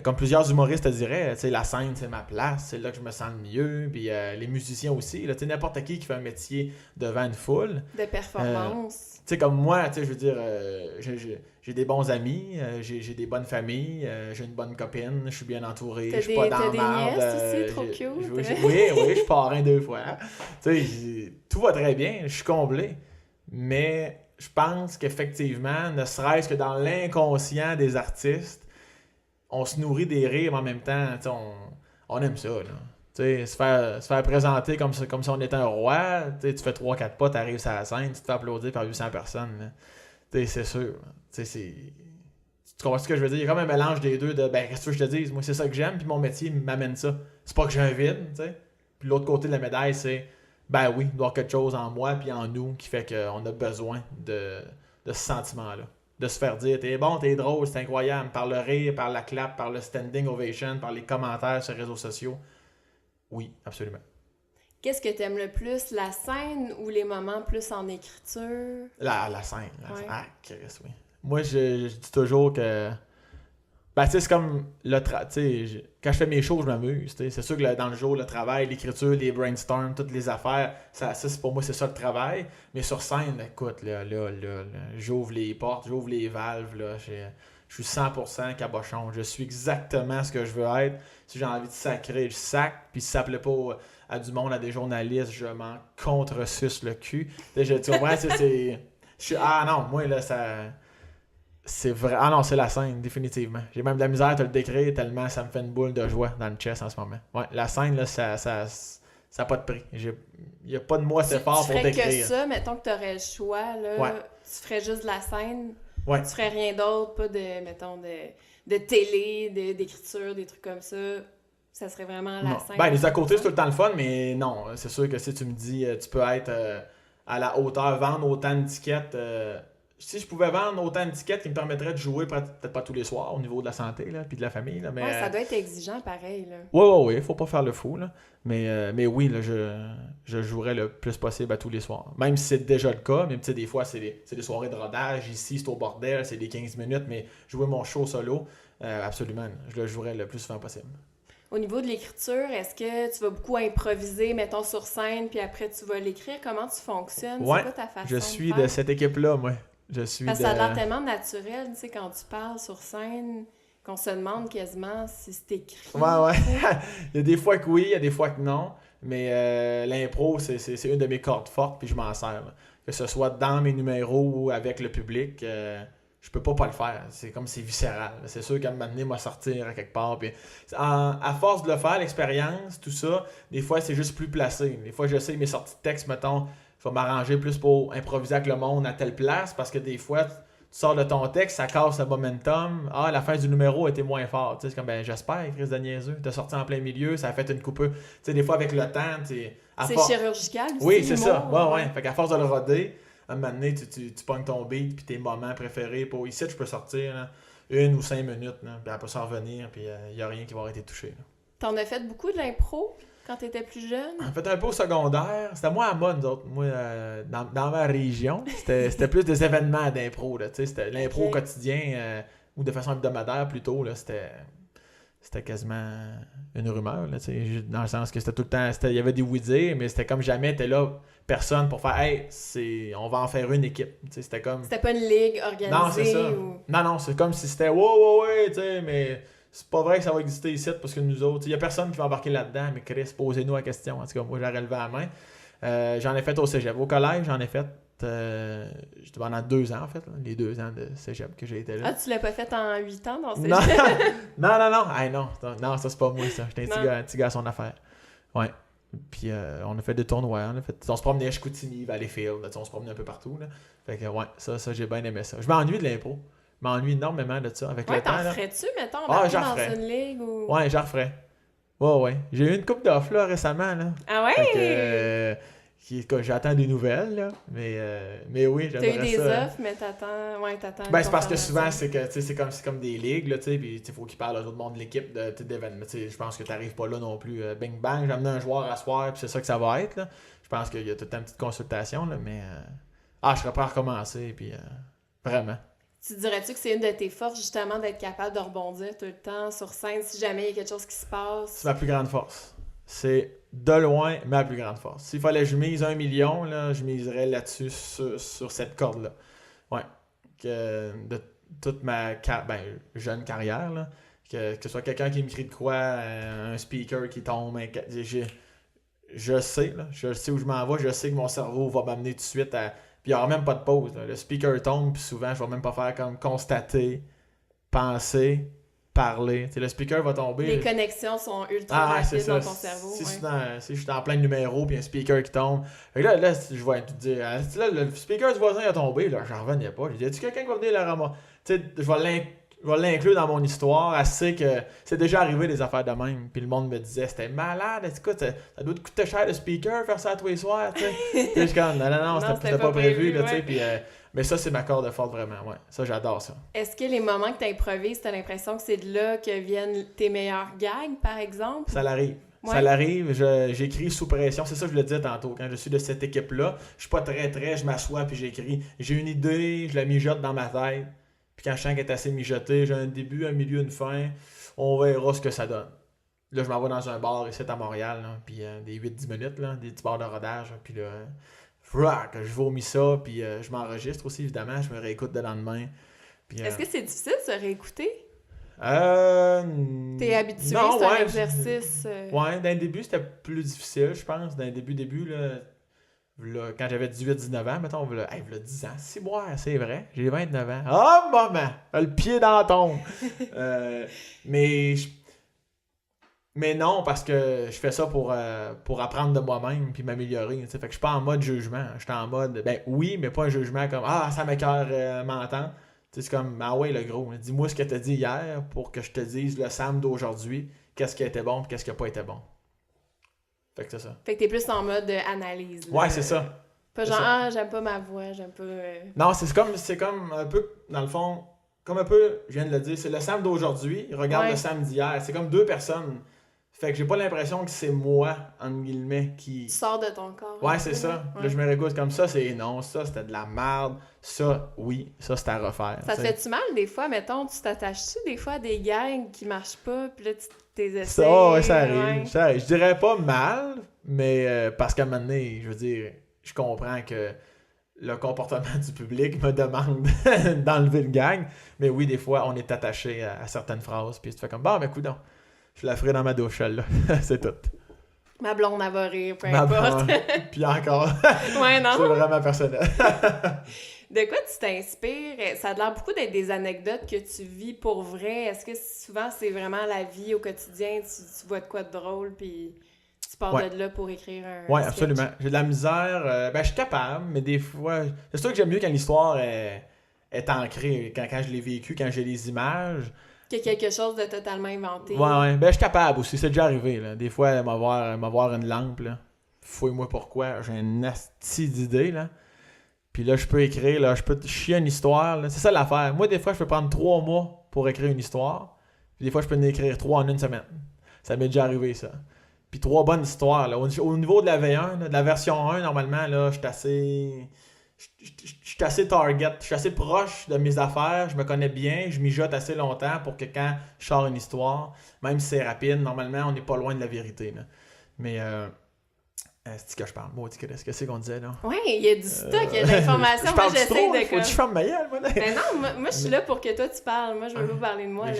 Comme plusieurs humoristes te diraient, tu sais, la scène, c'est ma place, c'est là que je me sens le mieux. Puis les musiciens aussi, là, tu sais, n'importe qui fait un métier devant une foule. De performance. Tu sais, comme moi, tu sais, je veux dire, j'ai des bons amis, j'ai des bonnes familles, j'ai une bonne copine, je suis bien entouré, je suis pas dans la merde. T'as des nièces aussi, trop cute. Oui, je suis parrain 2 fois. Tu sais, tout va très bien, je suis comblé. Mais je pense qu'effectivement, ne serait-ce que dans l'inconscient des artistes, on se nourrit des rires, mais en même temps, on aime ça, là. Tu sais, se faire présenter comme si on était un roi, tu fais 3-4 pas, t'arrives sur la scène, tu te fais applaudir par 800 personnes. Tu sais, c'est sûr. Tu comprends ce que je veux dire? Il y a comme un mélange des deux de, qu'est-ce que je te dis? Moi, c'est ça que j'aime, puis mon métier m'amène ça. C'est pas que j'ai un vide, tu sais. Puis l'autre côté de la médaille, c'est, oui, il doit y avoir quelque chose en moi puis en nous qui fait qu'on a besoin de ce sentiment-là. De se faire dire, t'es bon, t'es drôle, c'est incroyable, par le rire, par la clap, par le standing ovation, par les commentaires sur les réseaux sociaux. Oui, absolument. Qu'est-ce que t'aimes le plus, la scène ou les moments plus en écriture? La scène. Ouais. Ah, Chris, oui. Moi, je dis toujours que Ben, tu sais, c'est comme quand je fais mes shows, je m'amuse. C'est sûr que dans le jour, le travail, l'écriture, les brainstorms, toutes les affaires, ça c'est pour moi, c'est ça le travail. Mais sur scène, écoute, là, j'ouvre les portes, j'ouvre les valves, là, je suis 100% cabochon. Je suis exactement ce que je veux être. Si j'ai envie de sacrer, je sac. Puis si ça plaît pas à du monde, à des journalistes, je m'en contre-suce le cul. Tu comprends? Ah non, moi, là, ça... C'est vrai. Ah non, c'est la scène, définitivement. J'ai même de la misère à te le décrire tellement ça me fait une boule de joie dans le chest en ce moment. Ouais, la scène, là, ça n'a pas de prix. Il n'y a pas de moi assez fort pour décrire. Tu ferais que ça, mettons que tu aurais le choix, là, ouais. Tu ferais juste de la scène. Ouais. Tu ferais rien d'autre, pas de, mettons, de télé, d'écriture, des trucs comme ça. Ça serait vraiment la scène. Ben, les à côté, c'est tout le temps le fun, mais non, c'est sûr que si tu me dis, tu peux être à la hauteur, vendre autant d'étiquettes. Si je pouvais vendre autant d'étiquettes qui me permettraient de jouer peut-être pas tous les soirs au niveau de la santé là, puis de la famille. Là, mais, ouais, ça doit être exigeant pareil. Là. Oui, faut pas faire le fou. Là. Mais oui, là, je jouerais le plus possible à tous les soirs. Même si c'est déjà le cas, mais des fois, c'est des soirées de rodage. Ici, c'est au bordel, c'est des 15 minutes, mais jouer mon show solo, absolument, je le jouerais le plus souvent possible. Au niveau de l'écriture, est-ce que tu vas beaucoup improviser, mettons, sur scène, puis après, tu vas l'écrire? Comment tu fonctionnes? Ouais, c'est quoi ta façon je suis de cette équipe-là, moi. Parce que ça a l'air tellement naturel, tu sais, quand tu parles sur scène, qu'on se demande quasiment si c'est écrit. Ouais. Il y a des fois que oui, il y a des fois que non. Mais l'impro, c'est une de mes cordes fortes, puis je m'en sers. Là. Que ce soit dans mes numéros ou avec le public, je peux pas le faire. C'est comme c'est viscéral. C'est sûr qu'à un moment donné, moi sortir à quelque part. Puis à force de le faire, l'expérience, tout ça, des fois, c'est juste plus placé. Des fois, je sais mes sorties de texte, mettons, je vais m'arranger plus pour improviser avec le monde à telle place parce que des fois, tu sors de ton texte, ça casse le momentum. Ah, la fin du numéro était moins forte. C'est comme, j'espère, Chris de niaiseux. T'as sorti en plein milieu, ça a fait une coupure. Tu sais, des fois, avec le temps, c'est chirurgical aussi. Oui, c'est ça. Ouais. Fait qu'à force de le roder, à un moment donné, tu pognes ton beat puis tes moments préférés. Pour ici, je peux sortir là, 1 ou 5 minutes, là, puis après ça revenir, puis il n'y a rien qui va arrêter de toucher. Là. T'en as fait beaucoup de l'impro quand t'étais plus jeune? En fait, un peu au secondaire. C'était moins à mode, nous autres. Moi, dans ma région, c'était plus des événements d'impro. C'était l'impro au quotidien ou de façon hebdomadaire plutôt. Là, c'était quasiment une rumeur. Là, dans le sens que c'était tout le temps... Il y avait des oui-dire, mais c'était comme jamais t'es là personne pour faire « Hey, on va en faire une équipe. » C'était comme... C'était pas une ligue organisée? Non, c'est ça. Ou... Non, c'est comme si c'était « Ouais, tu sais, mais... » C'est pas vrai que ça va exister ici parce que nous autres, il y a personne qui va embarquer là-dedans, mais Chris, posez-nous la question. En tout cas, moi, j'ai relevé la main. J'en ai fait au cégep. Au collège, j'en ai fait j'étais pendant 2 ans, en fait. Là, les 2 ans de cégep que j'ai été là. Ah, tu l'as pas fait en 8 ans dans cégep? Non. Hey, non, ça, c'est pas moi, ça. J'étais un petit gars à son affaire. Ouais. Puis, on a fait des tournois. On se promenait à Chicoutimi, Valleyfield. On se promenait un peu partout. Là. Fait que, ouais, ça, j'ai bien aimé ça. Je m'ennuie de l'impro. Je m'ennuie énormément de ça. Avec le temps, t'en ferais-tu, mettons, dans une ligue ou... Ouais, j'en referais. Ouais. J'ai eu une couple d'offres là récemment. Là. Ah ouais? J'attends des nouvelles, là. Mais oui, j'aimerais ça. T'as eu des offres, mais t'attends. Ben, c'est parce que souvent, c'est comme des ligues, là, tu sais, puis il faut qu'ils parlent à tout le monde de l'équipe d'événements. Je pense que t'arrives pas là non plus. Bing bang, j'ai amené un joueur à soir, puis c'est ça que ça va être, là. Je pense qu'il y a toute une petite consultation, là, mais... je serais prêt à recommencer, puis vraiment. Tu dirais-tu que c'est une de tes forces, justement, d'être capable de rebondir tout le temps sur scène si jamais il y a quelque chose qui se passe? C'est ma plus grande force. C'est de loin ma plus grande force. S'il fallait que je mise 1 million, là, je miserais là-dessus sur cette corde-là. Ouais. De toute ma jeune carrière, là, que ce soit quelqu'un qui me crie de quoi, un speaker qui tombe, je sais où je m'en vais, je sais que mon cerveau va m'amener tout de suite à... Puis il n'y aura même pas de pause. Là. Le speaker tombe, puis souvent, je ne vais même pas faire comme constater, penser, parler. T'sais, le speaker va tomber. Les connexions sont ultra rapides dans ton cerveau. Si je suis dans plein de numéros, puis un speaker qui tombe. Fait que là, je vais te dire, là, le speaker du voisin a tombé, là, j'en revenais pas. J'ai dit, y a-tu quelqu'un qui va venir le ramasser? Je vais l'inclure dans mon histoire. Elle sait que c'est déjà arrivé des affaires de même. Puis le monde me disait, c'était malade. Écoute, ça doit te coûter cher le speaker, faire ça à tous les soirs. Puis je suis comme, non, c'était pas prévu. Là, ouais. Puis, mais ça, c'est ma corde forte vraiment. Ouais. Ça, j'adore ça. Est-ce que les moments que tu improvises, tu as l'impression que c'est de là que viennent tes meilleurs gags, par exemple? Ça l'arrive. Ouais. Ça l'arrive, j'écris sous pression. C'est ça que je le disais tantôt. Quand je suis de cette équipe-là, je suis pas très, je m'assois puis j'écris. J'ai une idée, je la mijote dans ma tête. Puis quand je sens qu'elle est assez mijotée, j'ai un début, un milieu, une fin, on verra ce que ça donne. Là, je m'en vais dans un bar ici à Montréal, là, puis des 8-10 minutes, là, des petits bars de rodage, puis là, je vomis ça, puis je m'enregistre aussi, évidemment, je me réécoute le lendemain. Puis, Est-ce que c'est difficile de se réécouter? T'es habitué, non, c'est un ouais, exercice... Ouais, dans le début, c'était plus difficile, je pense. Dans le début, là, quand j'avais 18-19 ans, mettons, là, 10 ans, 6 mois, c'est vrai, j'ai 29 ans. Oh, maman! Le pied dans la tombe! Mais non, parce que je fais ça pour apprendre de moi-même puis m'améliorer. Fait que je suis pas en mode jugement. Je suis en mode, ben oui, mais pas un jugement comme ah, ça m'écoeure m'entendre. C'est comme, ah ouais, le gros, dis-moi ce que tu as dit hier pour que je te dise le Sam d'aujourd'hui, qu'est-ce qui a été bon et qu'est-ce qui a pas été bon. Fait que c'est ça. Fait que t'es plus en mode analyse. Là. Ouais, c'est ça. Pas genre, ah, j'aime pas ma voix, j'aime pas... Non, c'est comme un peu, dans le fond, comme un peu, je viens de le dire, c'est le Sam d'aujourd'hui, regarde le Sam d'hier. C'est comme deux personnes. Fait que j'ai pas l'impression que c'est moi, entre guillemets, qui... Tu sors de ton corps. Ouais, c'est ça. Ouais. Là, je me réécoute comme ça, c'est non, ça, c'était de la merde. Ça, oui, ça, c'était à refaire. Ça te fait-tu mal, des fois, mettons, tu t'attaches-tu des fois à des gags qui marchent pas, puis là, tu t'es essayes? Ça, ouais, ça arrive. Ça arrive. Je dirais pas mal, mais parce qu'à un moment donné, je veux dire, je comprends que le comportement du public me demande d'enlever le gag. Mais oui, des fois, on est attaché à certaines phrases, puis tu fais comme, bah, mais coudonc. Je la ferai dans ma douche, celle-là. C'est tout. Ma blonde, elle va rire, peu importe. Puis encore. Ouais, non? C'est vraiment personnel. De quoi tu t'inspires? Ça a l'air beaucoup d'être des anecdotes que tu vis pour vrai. Est-ce que souvent, c'est vraiment la vie au quotidien? Tu vois de quoi de drôle, puis tu pars de là pour écrire un Oui, sketch? Absolument. J'ai de la misère. Je suis capable, mais des fois... C'est sûr que j'aime mieux quand l'histoire est ancrée. Quand je l'ai vécu, quand j'ai les images... Que quelque chose de totalement inventé. Ouais. Je suis capable aussi. C'est déjà arrivé. Là. Des fois, m'avoir une lampe. Là. Fouille-moi pourquoi. J'ai une asti d'idée. Là. Puis là, je peux écrire. Là, je peux chier une histoire. Là. C'est ça l'affaire. Moi, des fois, je peux prendre 3 mois pour écrire une histoire. Puis des fois, je peux en écrire 3 en une semaine. Ça m'est déjà arrivé, ça. Puis 3 bonnes histoires. Là. Au niveau de la V1, là, de la version 1, normalement, là, je suis assez target, je suis assez proche de mes affaires, je me connais bien, je mijote assez longtemps pour que quand je sors une histoire, même si c'est rapide, normalement, on n'est pas loin de la vérité. Là. Mais, c'est que je parle. Moi, qu'est-ce que c'est qu'on disait, là? Oui, il y a du stock, il y a de l'information. Je parle moi, j'essaie de... Faut que je ferme ma gueule, moi. Ben non, moi, je suis là pour que toi, tu parles. Moi, je veux pas parler de moi. Mais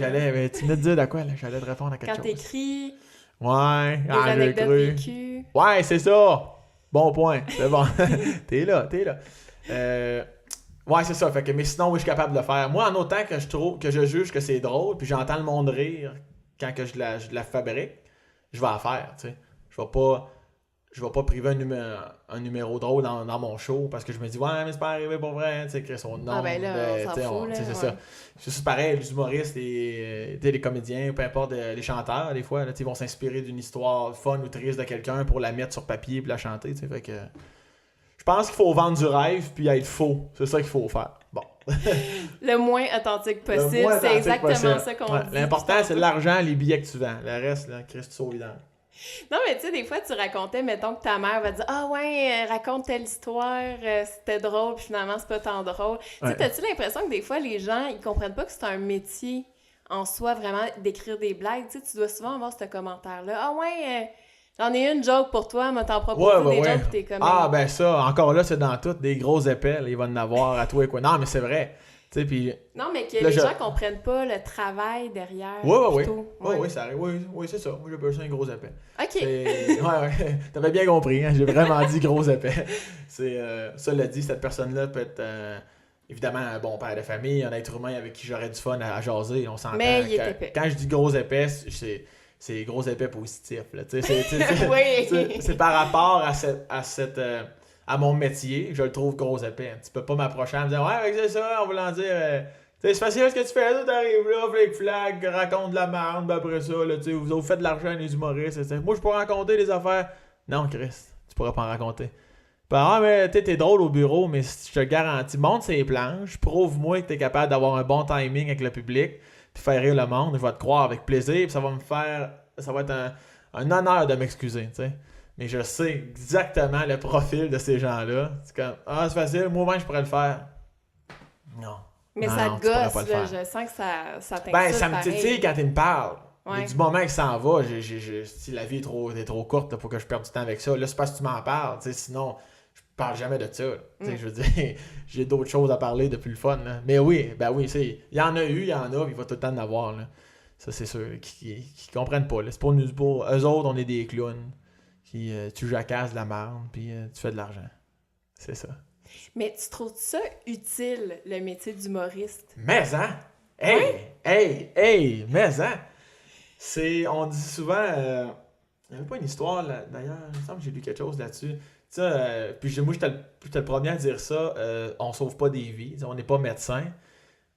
tu venais de dire de quoi, là? J'allais te répondre à quelque chose. Quand t'écris... Ouais, les anecdotes vécues. Ouais, c'est ça! Bon point, c'est bon. T'es là. Ouais, c'est ça. Fait que, mais sinon, oui, je suis capable de le faire. Moi, en autant que je juge que c'est drôle, puis j'entends le monde rire quand que je la fabrique, je vais la faire, tu sais. Je vais pas priver un numéro drôle dans mon show parce que je me dis, ouais, mais c'est pas arrivé pour vrai, tu sais, Chris, on Ah ben là, on s'en fout, là. C'est ça. C'est juste pareil, les humoristes, les comédiens, peu importe, les chanteurs, des fois, là, ils vont s'inspirer d'une histoire fun ou triste de quelqu'un pour la mettre sur papier puis la chanter, tu sais. Fait que je pense qu'il faut vendre du rêve puis être faux. C'est ça qu'il faut faire. Bon. Le moins authentique possible, c'est exactement ça qu'on dit. L'important, c'est l'argent, les billets que tu vends. Le reste, là, Chris, tu sauves vidange. Non, mais tu sais, des fois, tu racontais, mettons que ta mère va dire « Ah ouais, raconte telle histoire, c'était drôle, puis finalement, c'est pas tant drôle. » Tu sais, t'as-tu l'impression que des fois, les gens, ils comprennent pas que c'est un métier en soi, vraiment, d'écrire des blagues? Tu sais, tu dois souvent avoir ce commentaire-là. « Ah ouais, j'en ai une joke pour toi, mais t'en proposes des jokes, pis t'es comme... » Ah, ben ça, encore là, c'est dans tout, des gros épais, là, il va en avoir à toi et quoi. Non, mais c'est vrai. Tu sais, puis... Non, mais que les gens comprennent pas le travail derrière. Oui, ça arrive. Oui, c'est ça. Moi, j'ai besoin d'un gros épais. OK. Ouais. T'avais bien compris, hein? J'ai vraiment dit gros épais. Cela dit, cette personne-là peut être évidemment un bon père de famille, un être humain avec qui j'aurais du fun à jaser. On s'entend. Mais il est épais. Quand je dis gros épais, c'est gros épais positif. Là. Oui. C'est par rapport à mon métier, je le trouve gros épais. Tu peux pas m'approcher en me disant « Ouais, c'est ça, en voulant dire... c'est facile ce que tu fais, là, t'arrives là, flag, raconte de la merde, ben après ça, là, vous faites de l'argent les humoristes, moi je peux raconter des affaires. » Non, Chris, tu pourras pas en raconter. Ben, mais t'es drôle au bureau, mais je te garantis, monte ces planches, prouve-moi que t'es capable d'avoir un bon timing avec le public, puis faire rire le monde, je vais te croire avec plaisir, puis ça va être un honneur de m'excuser, tu sais. Mais je sais exactement le profil de ces gens-là. C'est comme, c'est facile, moi-même je pourrais le faire. Non. Mais non, ça non, te tu pourrais gosse, pas le là. faire. Je sens que ça t'inquiète. Ben, ça me titille quand il me parle. Ouais. Mais du moment qu'il s'en va, si la vie est trop courte là, pour que je perde du temps avec ça. Là, c'est parce que tu m'en parles. Sinon, je parle jamais de ça. Je veux dire, j'ai d'autres choses à parler depuis le fun. Là. Mais oui, il y en a eu, il y en a, il va tout le temps en avoir. Là. Ça, c'est sûr. Qui comprennent pas. Là. C'est pour nous, pour eux autres, on est des clowns. Tu jacasses de la merde, puis tu fais de l'argent. C'est ça. Mais tu trouves ça utile, le métier d'humoriste? Mais hein! Hey! Mais hein! On dit souvent... il n'y avait pas une histoire, là, d'ailleurs, il me semble que j'ai lu quelque chose là-dessus. Puis moi, j'étais le premier à dire ça, on sauve pas des vies, on n'est pas médecin,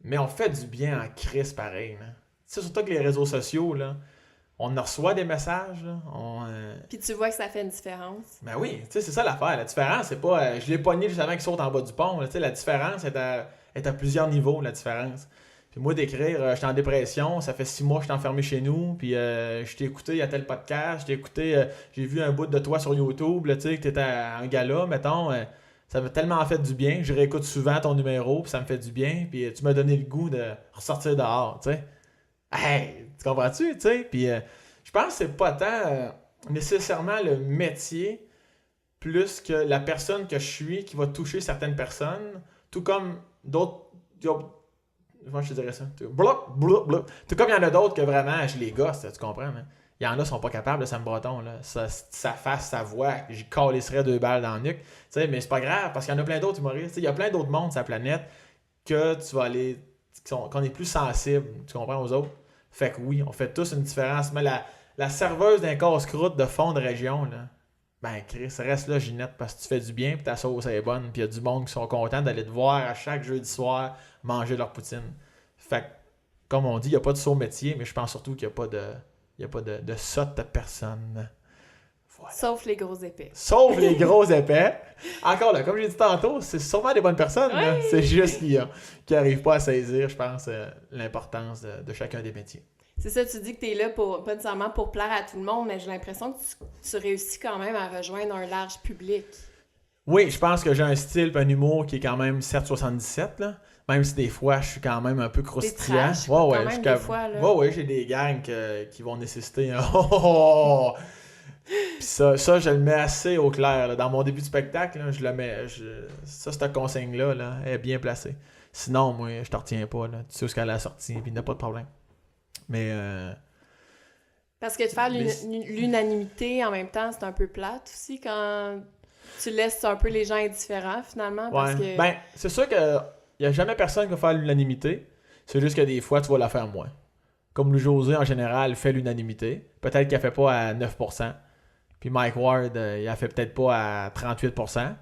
mais on fait du bien en crise pareil. Surtout que les réseaux sociaux, là, on en reçoit des messages. Là, Puis tu vois que ça fait une différence. Ben oui, c'est ça l'affaire. La différence, c'est pas... je l'ai pogné juste avant qu'il saute en bas du pont. Là, la différence est à plusieurs niveaux, la différence. Puis moi, d'écrire, j'étais en dépression, ça fait 6 mois que je suis enfermé chez nous, puis je t'ai écouté à tel podcast, j'ai vu un bout de toi sur YouTube, là, tu sais, que t'étais à un gala, mettons, ça m'a tellement fait du bien, je réécoute souvent ton numéro, puis ça me fait du bien, puis tu m'as donné le goût de ressortir dehors, tu sais. Hey, tu comprends-tu, tu sais? Puis je pense que c'est pas tant nécessairement le métier, plus que la personne que je suis qui va toucher certaines personnes, tout comme d'autres... Comment je te dirais ça? Tout comme il y en a d'autres que vraiment, je les gosse, tu comprends? Hein? Il y en a qui sont pas capables de Sam Breton. Là. Sa face, sa voix, j'y calisserais 2 balles dans le nuque. T'sais, mais c'est pas grave, parce qu'il y en a plein d'autres humoristes. Il y a plein d'autres mondes sur la planète que tu vas aller... qu'on est plus sensible, tu comprends, aux autres. Fait que oui, on fait tous une différence. Mais la serveuse d'un casse-croûte de fond de région, là, ben Chris, reste là, Ginette, parce que tu fais du bien, puis ta sauce est bonne, puis il y a du monde qui sont contents d'aller te voir à chaque jeudi soir manger leur poutine. Fait que, comme on dit, il n'y a pas de saut métier, mais je pense surtout qu'il n'y a pas de sotte personne. Voilà. Sauf les gros épais. Sauf les gros épais. Encore là, comme j'ai dit tantôt, c'est sûrement des bonnes personnes. Ouais. Là. C'est juste qu'ils n'arrivent pas à saisir, je pense, l'importance de chacun des métiers. C'est ça, tu dis que tu es là pas nécessairement pour plaire à tout le monde, mais j'ai l'impression que tu réussis quand même à rejoindre un large public. Oui, je pense que j'ai un style et un humour qui est quand même 7,77 là. Même si des fois, je suis quand même un peu croustillant. Trash, quand même, des fois, là. Ouais, j'ai des gangs qui vont nécessiter un Puis ça, je le mets assez au clair. Là. Dans mon début de spectacle, là, je le mets. Ça, cette consigne-là là, est bien placée. Sinon, moi, je te retiens pas. Là. Tu sais où est-ce qu'elle a sorti, puis il n'y a pas de problème. Mais... Parce que de faire l'unanimité en même temps, c'est un peu plate aussi quand tu laisses un peu les gens indifférents finalement. Parce que... Ben, c'est sûr que il n'y a jamais personne qui va faire l'unanimité. C'est juste que des fois, tu vas la faire moins. Comme Louis José, en général, fait l'unanimité. Peut-être qu'il ne fait pas à 9%. Puis Mike Ward, il ne fait peut-être pas à 38%.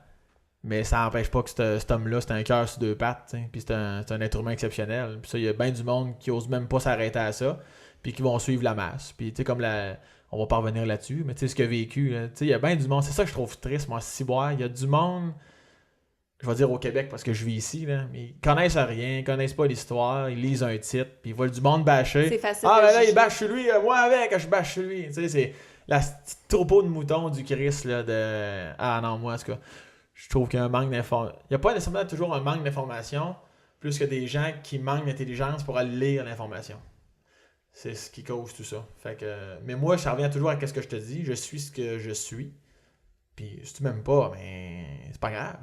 Mais ça n'empêche pas que cet homme-là, c'est un cœur sur 2 pattes. T'sais. Puis c'est un être humain exceptionnel. Puis ça, il y a bien du monde qui n'ose même pas s'arrêter à ça. Puis qui vont suivre la masse. Puis tu sais, comme on va pas revenir là-dessus, mais tu sais, ce qu'il a vécu, tu sais, il y a bien du monde. C'est ça que je trouve triste, moi, il y a du monde, je vais dire au Québec parce que je vis ici, là, mais ils connaissent rien, ils connaissent pas l'histoire, ils lisent un titre, puis ils voient du monde bâcher. C'est facile. Ah, ben là, il bâche sur lui, moi avec, je bâche sur lui. Tu sais, c'est la petite troupeau de moutons du Christ, là, de. Ah non, moi, en tout cas, je trouve qu'il y a un manque d'information. Il n'y a pas nécessairement toujours un manque d'information, plus que des gens qui manquent d'intelligence pour aller lire l'information. C'est ce qui cause tout ça. Fait que, mais moi, ça revient toujours à ce que je te dis. Je suis ce que je suis. Puis si tu m'aimes pas, mais c'est pas grave.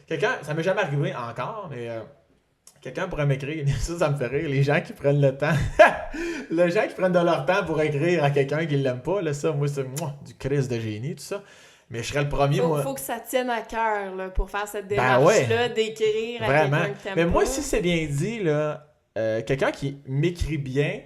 Quelqu'un, ça m'est jamais arrivé encore, mais quelqu'un pourrait m'écrire. Ça me fait rire. Les gens qui prennent le temps. Les gens qui prennent de leur temps pour écrire à quelqu'un qui l'aime pas. Là, ça, moi, c'est du Christ de génie, tout ça. Mais je serais le premier, moi. Faut que ça tienne à cœur là, pour faire cette démarche-là, d'écrire à quelqu'un que t'aimes pas. Mais moi, si c'est bien dit, là. Quelqu'un qui m'écrit bien,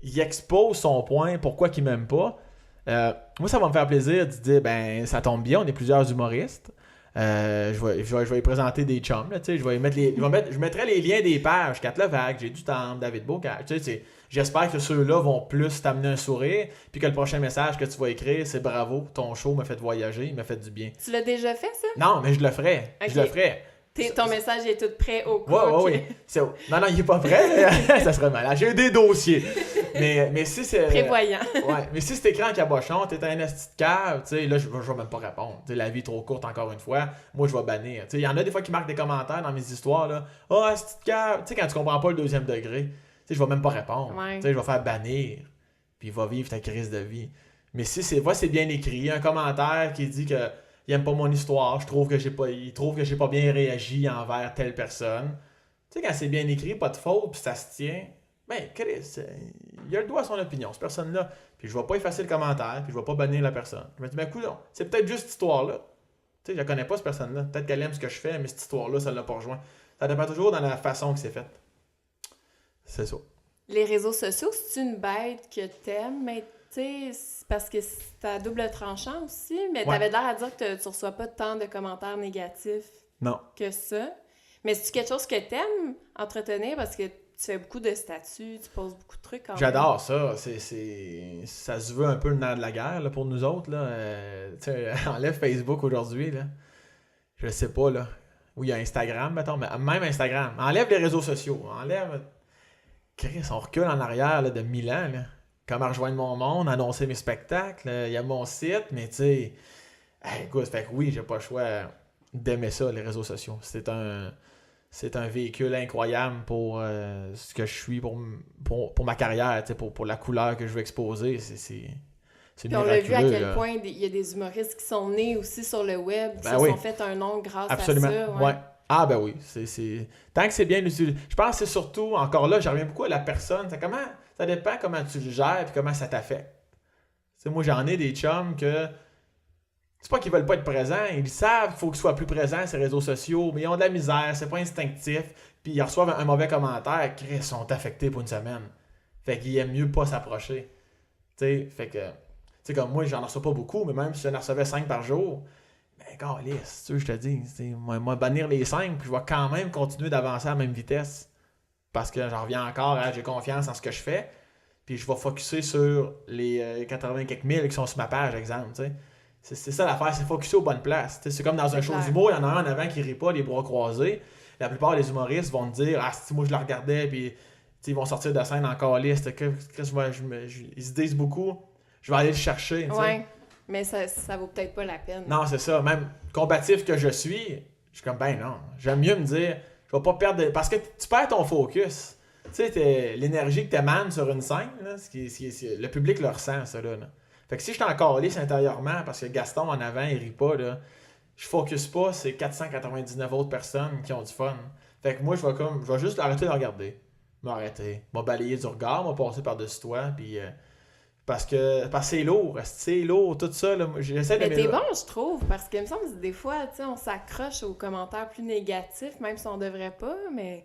il expose son point, pourquoi il m'aime pas. Moi, ça va me faire plaisir de dire, ben, ça tombe bien, on est plusieurs humoristes. Je vais lui présenter des chums, là, tu sais, je mettrai les liens des pages, Kat Levac, J'ai du temps, David Bocage, tu sais, j'espère que ceux-là vont plus t'amener un sourire, puis que le prochain message que tu vas écrire, c'est bravo, ton show m'a fait voyager, il m'a fait du bien. Tu l'as déjà fait, ça? Non, mais je le ferai, okay. Je le ferai. Ton message est tout prêt au coup. Oui. Non, il est pas prêt. Ça serait malade. J'ai des dossiers. Mais si c'est... Prévoyant. Ouais, mais si c'est écrit en cabochon, t'es un esti de cave, tu sais, là, je vais même pas répondre. Tu sais, la vie est trop courte, encore une fois. Moi, je vais bannir. Tu sais, il y en a des fois qui marquent des commentaires dans mes histoires, là. Oh, esti de cave. Tu sais, quand tu comprends pas le deuxième degré, tu sais, je vais même pas répondre. Ouais. Tu sais, je vais faire bannir. Puis il va vivre ta crise de vie. Mais si c'est bien écrit, un commentaire qui dit que il aime pas mon histoire, il trouve que j'ai pas bien réagi envers telle personne. Tu sais, quand c'est bien écrit, pas de faute, puis ça se tient, ben, Chris, il a le droit à son opinion, cette personne-là. Puis je vais pas effacer le commentaire, puis je vais pas bannir la personne. Je me dis, ben, écoute, c'est peut-être juste cette histoire-là. Tu sais, je la connais pas, cette personne-là. Peut-être qu'elle aime ce que je fais, mais cette histoire-là, ça l'a pas rejoint. Ça dépend toujours dans la façon que c'est fait. C'est ça. Les réseaux sociaux, c'est une bête que t'aimes, mais tu sais, parce que c'est à double tranchant aussi, mais t'avais l'air à dire que tu reçois pas tant de commentaires négatifs que ça. Mais c'est-tu quelque chose que t'aimes entretenir parce que tu fais beaucoup de statuts, tu poses beaucoup de trucs quand même? J'adore ça. Ça se veut un peu le nerf de la guerre là, pour nous autres. Là. Enlève Facebook aujourd'hui. Là. Je sais pas. Là. Oui, il y a Instagram, mettons, mais même Instagram. Enlève les réseaux sociaux. Enlève. Chris, on recule en arrière là, de 1000 ans. Là. Comment rejoindre mon monde, annoncer mes spectacles. Il y a mon site, mais tu sais. Écoute, fait que oui, j'ai pas le choix d'aimer ça, les réseaux sociaux. C'est un véhicule incroyable pour ce que je suis, pour ma carrière, pour la couleur que je veux exposer. C'est puis on l'a vu à quel point il y a des humoristes qui sont nés aussi sur le web, qui se sont fait un nom grâce à ça. Ouais. Ah ben oui, tant que c'est bien utilisé. Je pense que c'est surtout, encore là, je reviens beaucoup à la personne. Ça dépend comment tu le gères et comment ça t'affecte. T'sais, moi, j'en ai des chums que c'est pas qu'ils veulent pas être présents, ils savent qu'il faut qu'ils soient plus présents sur les réseaux sociaux, mais ils ont de la misère, c'est pas instinctif, puis ils reçoivent un mauvais commentaire, ils sont affectés pour une semaine. Fait qu'ils aiment mieux pas s'approcher. Fait que, comme moi, j'en reçois pas beaucoup, mais même si j'en recevais 5 par jour, ben, calisse, tu sais, je te dis, moi, bannir les 5, puis je vais quand même continuer d'avancer à la même vitesse. Parce que j'en reviens encore à j'ai confiance en ce que je fais, puis je vais focusser sur les 80 quelques mille qui sont sur ma page, exemple, tu sais. C'est ça l'affaire, c'est focusser aux bonnes places. T'sais, c'est comme dans un show d'humour, il y en a un en avant qui rit pas, les bras croisés. La plupart des humoristes vont te dire « Ah, si moi je la regardais, puis ils vont sortir de scène encore liste. Ils se disent beaucoup, je vais aller le chercher. » Ouais, mais ça vaut peut-être pas la peine. Non, c'est ça. Même combatif que je suis comme, ben non, j'aime mieux me dire, je vais pas perdre... Parce que tu perds ton focus. Tu sais, l'énergie que tu émanes sur une scène, là, le public le ressent, ça, là. Fait que si je suis encore lisse intérieurement, parce que Gaston en avant, il rit pas, là, je focus pas ces 499 autres personnes qui ont du fun. Fait que moi, je vais juste arrêter de regarder. M'arrêter. M'a balayé du regard, m'a passé par-dessus toi, puis... parce que c'est lourd, tout ça, là, j'essaie de... Mais t'es bon, je trouve, parce que, il me semble que des fois, tu sais, on s'accroche aux commentaires plus négatifs, même si on devrait pas, mais...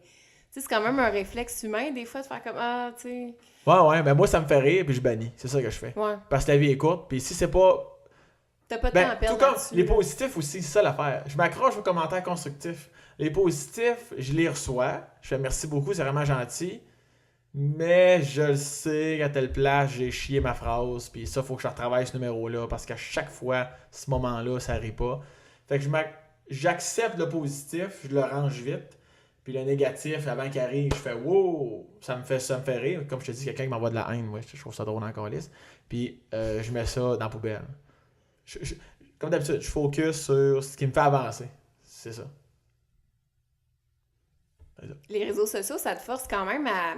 Tu sais, c'est quand même un réflexe humain, des fois, de faire comme, ah, tu sais... Ouais, ben moi, ça me fait rire, puis je bannis. C'est ça que je fais. Ouais. Parce que la vie est courte, puis si c'est pas... T'as pas de temps à perdre tout comme là-dessus. les positifs aussi, c'est ça l'affaire. Je m'accroche aux commentaires constructifs. Les positifs, je les reçois. Je fais merci beaucoup, c'est vraiment gentil. Mais je le sais qu'à telle place, j'ai chié ma phrase, puis ça, faut que je retravaille ce numéro-là, parce qu'à chaque fois, ce moment-là, ça rit pas. Fait que j'accepte le positif, je le range vite. Puis le négatif, avant qu'il arrive, je fais « Wow! » Ça me fait rire. Comme je te dis, quelqu'un qui m'envoie de la haine, ouais, je trouve ça drôle encore lisse. Puis je mets ça dans la poubelle. Comme d'habitude, je focus sur ce qui me fait avancer. C'est ça. Les réseaux sociaux, ça te force quand même à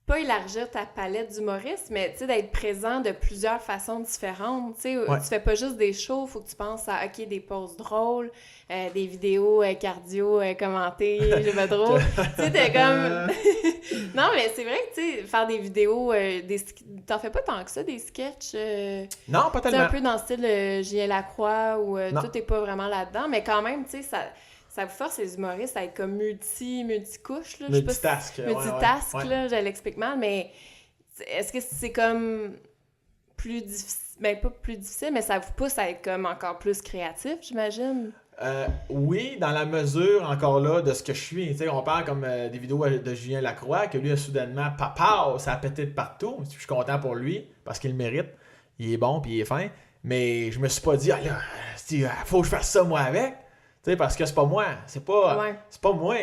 pas élargir ta palette d'humoristes, mais tu sais, d'être présent de plusieurs façons différentes. Tu sais, tu fais pas juste des shows, faut que tu penses à, OK, des posts drôles, des vidéos cardio commentées, j'ai pas trop. Tu sais, t'es comme... Non, mais c'est vrai que, tu sais, faire des vidéos, t'en fais pas tant que ça, des sketchs. Non, pas tellement. C'est un peu dans le style Julien Lacroix, où tout est pas vraiment là-dedans, mais quand même, tu sais, ça vous force les humoristes à être comme multi-couches, là. Multitask. Multitask, ouais. là, je l'explique mal, mais est-ce que c'est comme plus difficile, ben pas plus difficile, mais ça vous pousse à être comme encore plus créatif, j'imagine? Oui, dans la mesure, encore là, de ce que je suis. Tu sais, on parle comme des vidéos de Julien Lacroix, que lui, soudainement, papa, ça a pété de partout. Je suis content pour lui, parce qu'il le mérite. Il est bon, puis il est fin. Mais je me suis pas dit, ah là, faut que je fasse ça moi avec. sais, parce que c'est pas moi. C'est pas moi.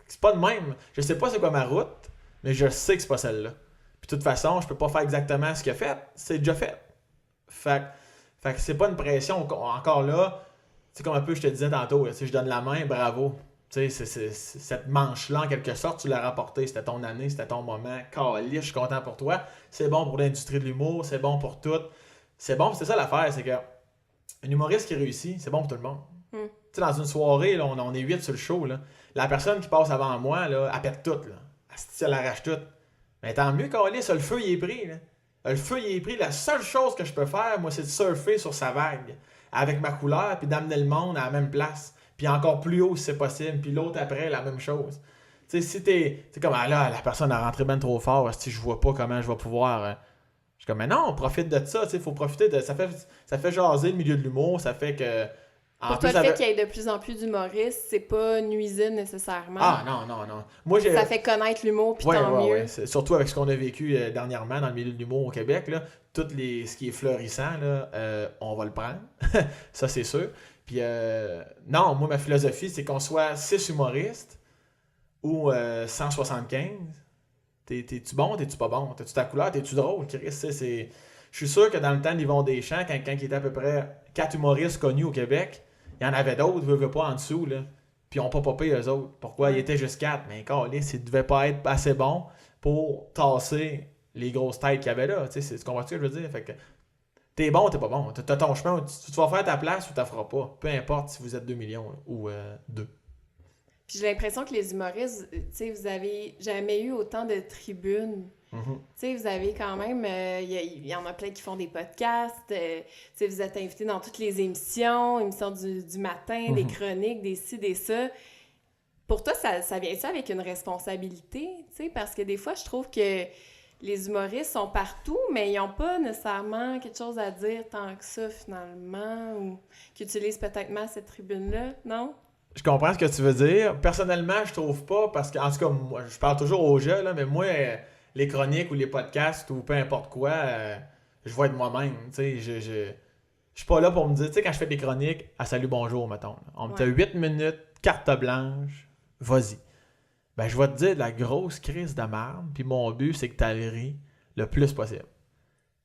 C'est pas de même. Je sais pas c'est quoi ma route, mais je sais que c'est pas celle-là. Puis de toute façon, je peux pas faire exactement ce qu'il a fait. C'est déjà fait. Fait que c'est pas une pression. Encore là, c'est comme un peu je te disais tantôt, si je donne la main, bravo. Tu sais, cette manche-là, en quelque sorte, tu l'as rapporté. C'était ton année, c'était ton moment. Caliste, je suis content pour toi. C'est bon pour l'industrie de l'humour, c'est bon pour tout. C'est bon, c'est ça l'affaire, c'est que un humoriste qui réussit, c'est bon pour tout le monde. Tu sais, dans une soirée, là, on est 8 sur le show. Là. La personne qui passe avant moi, là, elle pète tout. Là. Elle arrache tout. Mais tant mieux, caliste, le feu, il est pris. Là. Le feu, il est pris. La seule chose que je peux faire, moi, c'est de surfer sur sa vague avec ma couleur, puis d'amener le monde à la même place. Puis encore plus haut si c'est possible. Puis l'autre après, la même chose. Tu sais, si t'es comme, ah là, la personne a rentré bien trop fort, si je vois pas comment je vais pouvoir... Je suis comme, mais non, on profite de ça, tu sais, faut profiter de... Ça fait jaser le milieu de l'humour, ça fait que... Pour toi, le fait qu'il y ait de plus en plus d'humoristes, c'est pas nuisible nécessairement. Ah, non. Moi, ça fait connaître l'humour, puis tant mieux. Ouais. Surtout avec ce qu'on a vécu dernièrement dans le milieu de l'humour au Québec, là, ce qui est fleurissant, là, on va le prendre. Ça, c'est sûr. Puis, non, moi, ma philosophie, c'est qu'on soit 6 humoristes ou 175. T'es-tu bon, t'es-tu pas bon? T'as-tu ta couleur, t'es-tu drôle? Chris, je suis sûr que dans le temps d'Yvon Deschamps, quand il était à peu près 4 humoristes connus au Québec, il y en avait d'autres, veut pas en dessous, là. Puis ils n'ont pas popé eux autres. Pourquoi? Ils étaient juste 4. Mais câlisse, ils devaient pas être assez bons pour tasser les grosses têtes qu'il y avait là. Tu comprends ce que je veux dire? Fait que t'es bon, t'es pas bon. T'as ton chemin. Tu vas faire ta place ou t'en feras pas. Peu importe si vous êtes 2 millions là, ou 2. Puis j'ai l'impression que les humoristes, tu sais, vous avez jamais eu autant de tribunes. Tu sais, vous avez quand même... Il y en a plein qui font des podcasts. Tu sais, vous êtes invités dans toutes les émissions du matin, des chroniques, des ci, des ça. Pour toi, ça vient-tu avec une responsabilité? Tu sais, parce que des fois, je trouve que les humoristes sont partout, mais ils n'ont pas nécessairement quelque chose à dire tant que ça, finalement, ou qu'ils utilisent peut-être mal cette tribune-là, non? Je comprends ce que tu veux dire. Personnellement, je trouve pas, parce qu'en tout cas, moi, je parle toujours aux jeux, là, mais moi, les chroniques ou les podcasts ou peu importe quoi, je vais être moi-même. Je suis pas là pour me dire, tu sais, quand je fais des chroniques, à salut, bonjour, mettons. On me dit 8 minutes, carte blanche, vas-y. Ben, je vais te dire de la grosse crise de merde, puis mon but, c'est que tu ris le plus possible.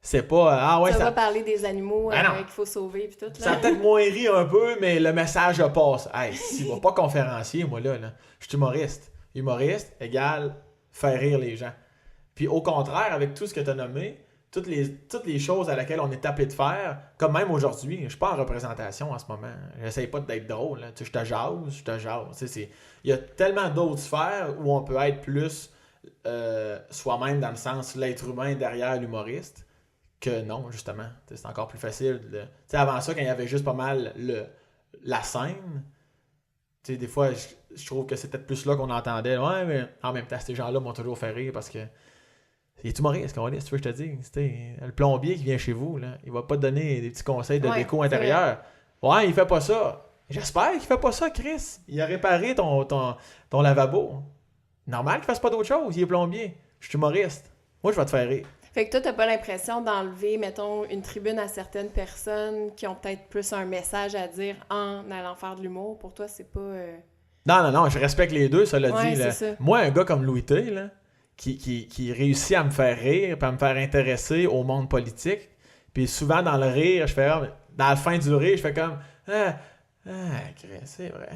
C'est pas... ça va parler des animaux qu'il faut sauver puis tout. Là. Ça a peut-être moins ri un peu, mais le message passe. Hey, si je ne vais pas conférencier, moi, là. Je suis humoriste. Humoriste égale faire rire les gens. Puis au contraire, avec tout ce que tu as nommé, toutes les choses à laquelles on est appelé de faire, comme même aujourd'hui, je suis pas en représentation en ce moment. J'essaye pas d'être drôle. Là. Tu sais, je te jase. Il y a tellement d'autres sphères où on peut être plus soi-même dans le sens l'être humain derrière l'humoriste. Que non, justement. C'est encore plus facile. Avant ça, quand il y avait juste pas mal la scène, des fois, je trouve que c'est peut-être plus là qu'on entendait. Ouais, mais en même temps, ces gens-là m'ont toujours fait rire parce que c'est humoriste, qu'on dit, si tu veux que je te dise. Le plombier qui vient chez vous, là, il va pas te donner des petits conseils de déco intérieure. Ouais, il fait pas ça. J'espère qu'il fait pas ça, Chris. Il a réparé ton lavabo. Normal qu'il fasse pas d'autre chose. Il est plombier. Je suis humoriste. Moi, je vais te faire rire. Fait que toi, t'as pas l'impression d'enlever, mettons, une tribune à certaines personnes qui ont peut-être plus un message à dire en allant faire de l'humour. Pour toi, c'est pas... Non, je respecte les deux, ça l'a dit. Là. Ça. Moi, un gars comme Louis T, là, qui réussit à me faire rire, puis à me faire intéresser au monde politique, puis souvent dans le rire, je fais... Dans la fin du rire, je fais comme... Chris, c'est vrai.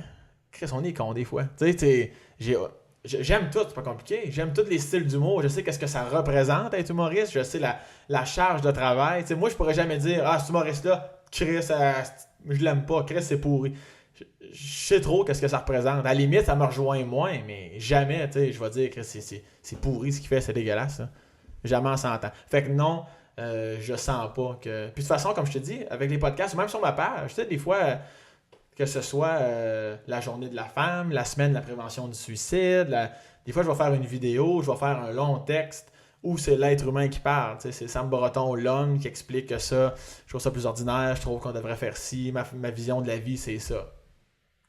Chris, on est con des fois. Tu sais, j'aime tout, c'est pas compliqué. J'aime tous les styles d'humour. Je sais qu'est-ce que ça représente être humoriste. Je sais la charge de travail. T'sais, moi, je pourrais jamais dire « cet humoriste-là, Chris, je l'aime pas. Chris, c'est pourri. » Je sais trop qu'est-ce que ça représente. À la limite, ça me rejoint moins, mais jamais, je vais dire que c'est pourri ce qu'il fait, c'est dégueulasse. Ça. Jamais on s'entend. Fait que non, je sens pas que... Puis de toute façon, comme je te dis, avec les podcasts, ou même sur ma page, tu sais, des fois... Que ce soit la journée de la femme, la semaine de la prévention du suicide. Des fois, je vais faire une vidéo, je vais faire un long texte où c'est l'être humain qui parle. C'est Sam Breton, l'homme, qui explique que ça, je trouve ça plus ordinaire, je trouve qu'on devrait faire ci, ma vision de la vie, c'est ça.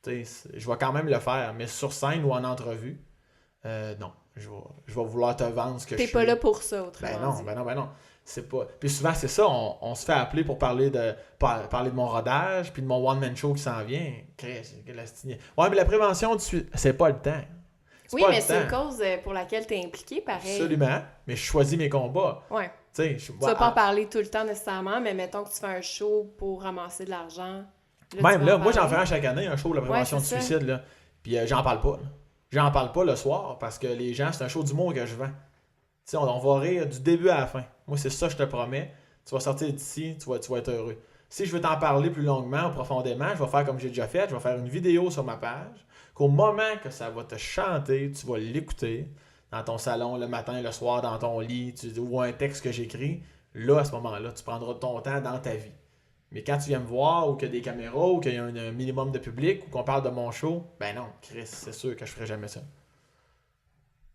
Je vais quand même le faire, mais sur scène ou en entrevue, non. Je vais vouloir te vendre ce que je suis. T'es pas là pour ça, autrement Ben non. c'est pas... Puis souvent, c'est ça, on se fait appeler pour parler de mon rodage, puis de mon one-man show qui s'en vient. Ouais, mais la prévention, c'est pas le temps. Oui, mais c'est une cause pour laquelle tu es impliqué, pareil. Absolument, mais je choisis mes combats. Ouais. Tu vas pas en parler tout le temps nécessairement, mais mettons que tu fais un show pour ramasser de l'argent. Même là, moi j'en fais un chaque année, un show de la prévention du suicide, là. Puis j'en parle pas. Là. J'en parle pas le soir parce que les gens, c'est un show d'humour que je vends. Tu sais, on va rire du début à la fin. Moi, c'est ça, je te promets. Tu vas sortir d'ici, tu vas être heureux. Si je veux t'en parler plus longuement, profondément, je vais faire comme j'ai déjà fait. Je vais faire une vidéo sur ma page. Qu'au moment que ça va te chanter, tu vas l'écouter dans ton salon, le matin, le soir, dans ton lit, ou un texte que j'écris. Là, à ce moment-là, tu prendras ton temps dans ta vie. Mais quand tu viens me voir, ou qu'il y a des caméras, ou qu'il y a un minimum de public, ou qu'on parle de mon show, ben non, Chris, c'est sûr que je ferai jamais ça.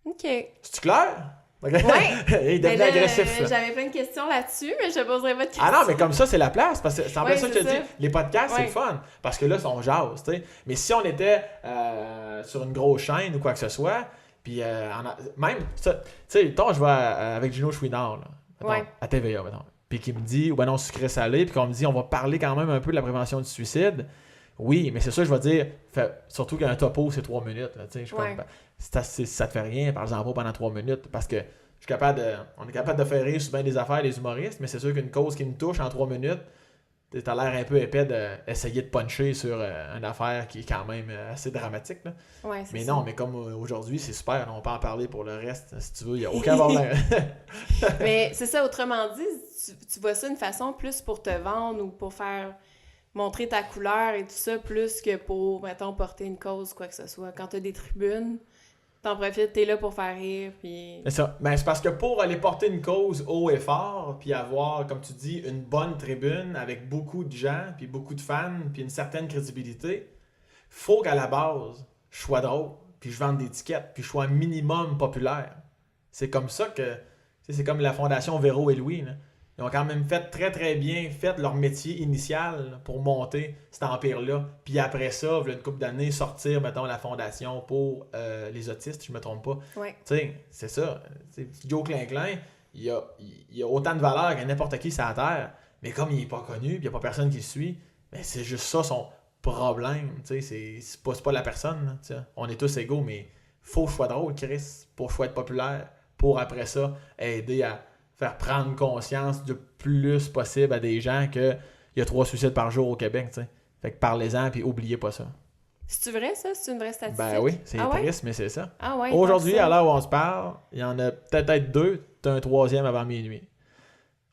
OK. C'est-tu clair? Oui. Il devient agressif. J'avais plein de questions là-dessus, mais je te poserai pas de questions. Ah non, mais comme ça, c'est la place. Parce que c'est en fait ça que je te dis. Les podcasts, c'est le fun. Parce que là, on jase, tu sais. Mais si on était sur une grosse chaîne ou quoi que ce soit, puis même, tu sais, toi, je vais avec Gino Chouinard, là, à TVA, mettons. Puis qui me dit, ou ben non, sucré salé, puis qu'on me dit, on va parler quand même un peu de la prévention du suicide. Oui, mais c'est ça, je vais dire, surtout qu'un topo, c'est 3 minutes. Là, je comme, si ça te fait rien, parle-en pas pendant 3 minutes, parce que on est capable de faire rire sur bien des affaires, les humoristes, mais c'est sûr qu'une cause qui me touche en 3 minutes, t'as l'air un peu épais d'essayer de puncher sur une affaire qui est quand même assez dramatique. Là. Ouais, mais ça. non, mais comme aujourd'hui, c'est super, on peut en parler pour le reste, si tu veux, il n'y a aucun problème. Mais c'est ça, autrement dit, tu vois ça d'une façon plus pour te vendre ou pour faire montrer ta couleur et tout ça, plus que pour, mettons, porter une cause, quoi que ce soit. Quand tu as des tribunes, t'en profites, t'es là pour faire rire, puis... C'est ça. Ben, c'est parce que pour aller porter une cause haut et fort, puis avoir, comme tu dis, une bonne tribune avec beaucoup de gens, puis beaucoup de fans, puis une certaine crédibilité, faut qu'à la base, je sois drôle, puis je vende des tickets, puis je sois un minimum populaire. C'est comme ça que... C'est comme la fondation Véro et Louis, là. Ils ont quand même fait très très bien fait leur métier initial pour monter cet empire-là. Puis après ça, il y a une couple d'années, sortir, mettons, la fondation pour les autistes, si je ne me trompe pas. Ouais. Tu sais, c'est ça. T'sais, Joe Clinclin, il a autant de valeur que n'importe qui sur la Terre. Mais comme il n'est pas connu, puis il n'y a pas personne qui le suit, ben c'est juste ça son problème. Tu sais, c'est pas la personne. Là, on est tous égaux, mais faut que je sois drôle, Chris, pour que je sois populaire, pour après ça aider à faire prendre conscience du plus possible à des gens qu'il y a 3 suicides par jour au Québec, tu sais. Fait que parlez-en, puis oubliez pas ça. C'est-tu vrai, ça? C'est une vraie statistique? Ben oui, c'est triste, mais c'est ça. Ah ouais, aujourd'hui, à l'heure où on se parle, il y en a peut-être 2, t'as un 3e avant minuit.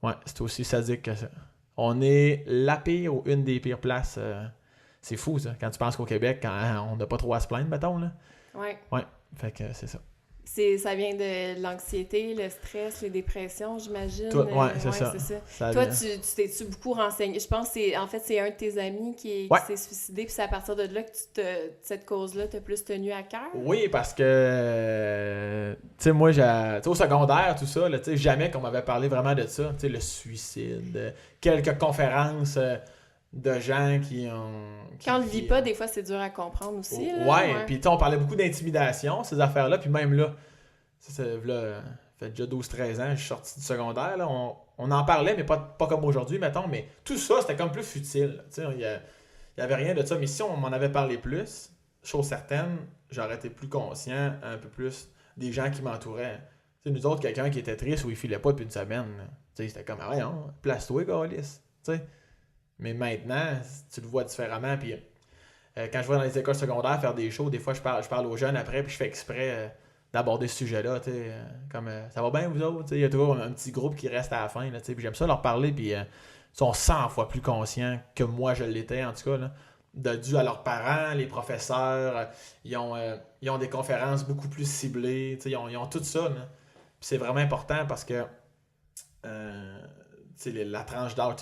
Ouais, c'est aussi sadique que ça. On est la pire ou une des pires places. C'est fou, ça, quand tu penses qu'au Québec, quand on n'a pas trop à se plaindre, mettons, là. Ouais. Ouais, fait que c'est ça. Ça vient de l'anxiété, le stress, les dépressions, j'imagine. Ouais, c'est ça. Toi, tu t'es-tu beaucoup renseigné? Je pense que c'est un de tes amis qui s'est suicidé, puis c'est à partir de là que cette cause-là t'a plus tenu à cœur? Oui, parce que, tu sais, moi, au secondaire, tout ça, tu sais, jamais qu'on m'avait parlé vraiment de ça. Tu sais, le suicide, quelques conférences de gens qui ont... Quand on le vit pas, des fois, c'est dur à comprendre aussi. Ouais, puis on parlait beaucoup d'intimidation, ces affaires-là, puis même là, ça fait déjà 12-13 ans, je suis sorti du secondaire, là, on en parlait, mais pas comme aujourd'hui, mettons, mais tout ça, c'était comme plus futile. Tu sais, il y avait rien de ça, mais si on m'en avait parlé plus, chose certaine, j'aurais été plus conscient, un peu plus, des gens qui m'entouraient. Tu sais, nous autres, quelqu'un qui était triste ou il filait pas depuis une semaine, tu sais, c'était comme, place-toi, câlisse, tu sais. Mais maintenant, tu le vois différemment. Puis quand je vais dans les écoles secondaires faire des shows, des fois, je parle aux jeunes après, puis je fais exprès d'aborder ce sujet-là. Comme ça va bien, vous autres? Il y a toujours un petit groupe qui reste à la fin. Là, puis j'aime ça leur parler, puis ils sont 100 fois plus conscients que moi, je l'étais, en tout cas. Là, dû à leurs parents, les professeurs. Ils ont des conférences beaucoup plus ciblées. Ils ont tout ça. Là. Puis c'est vraiment important parce que... la tranche d'âge,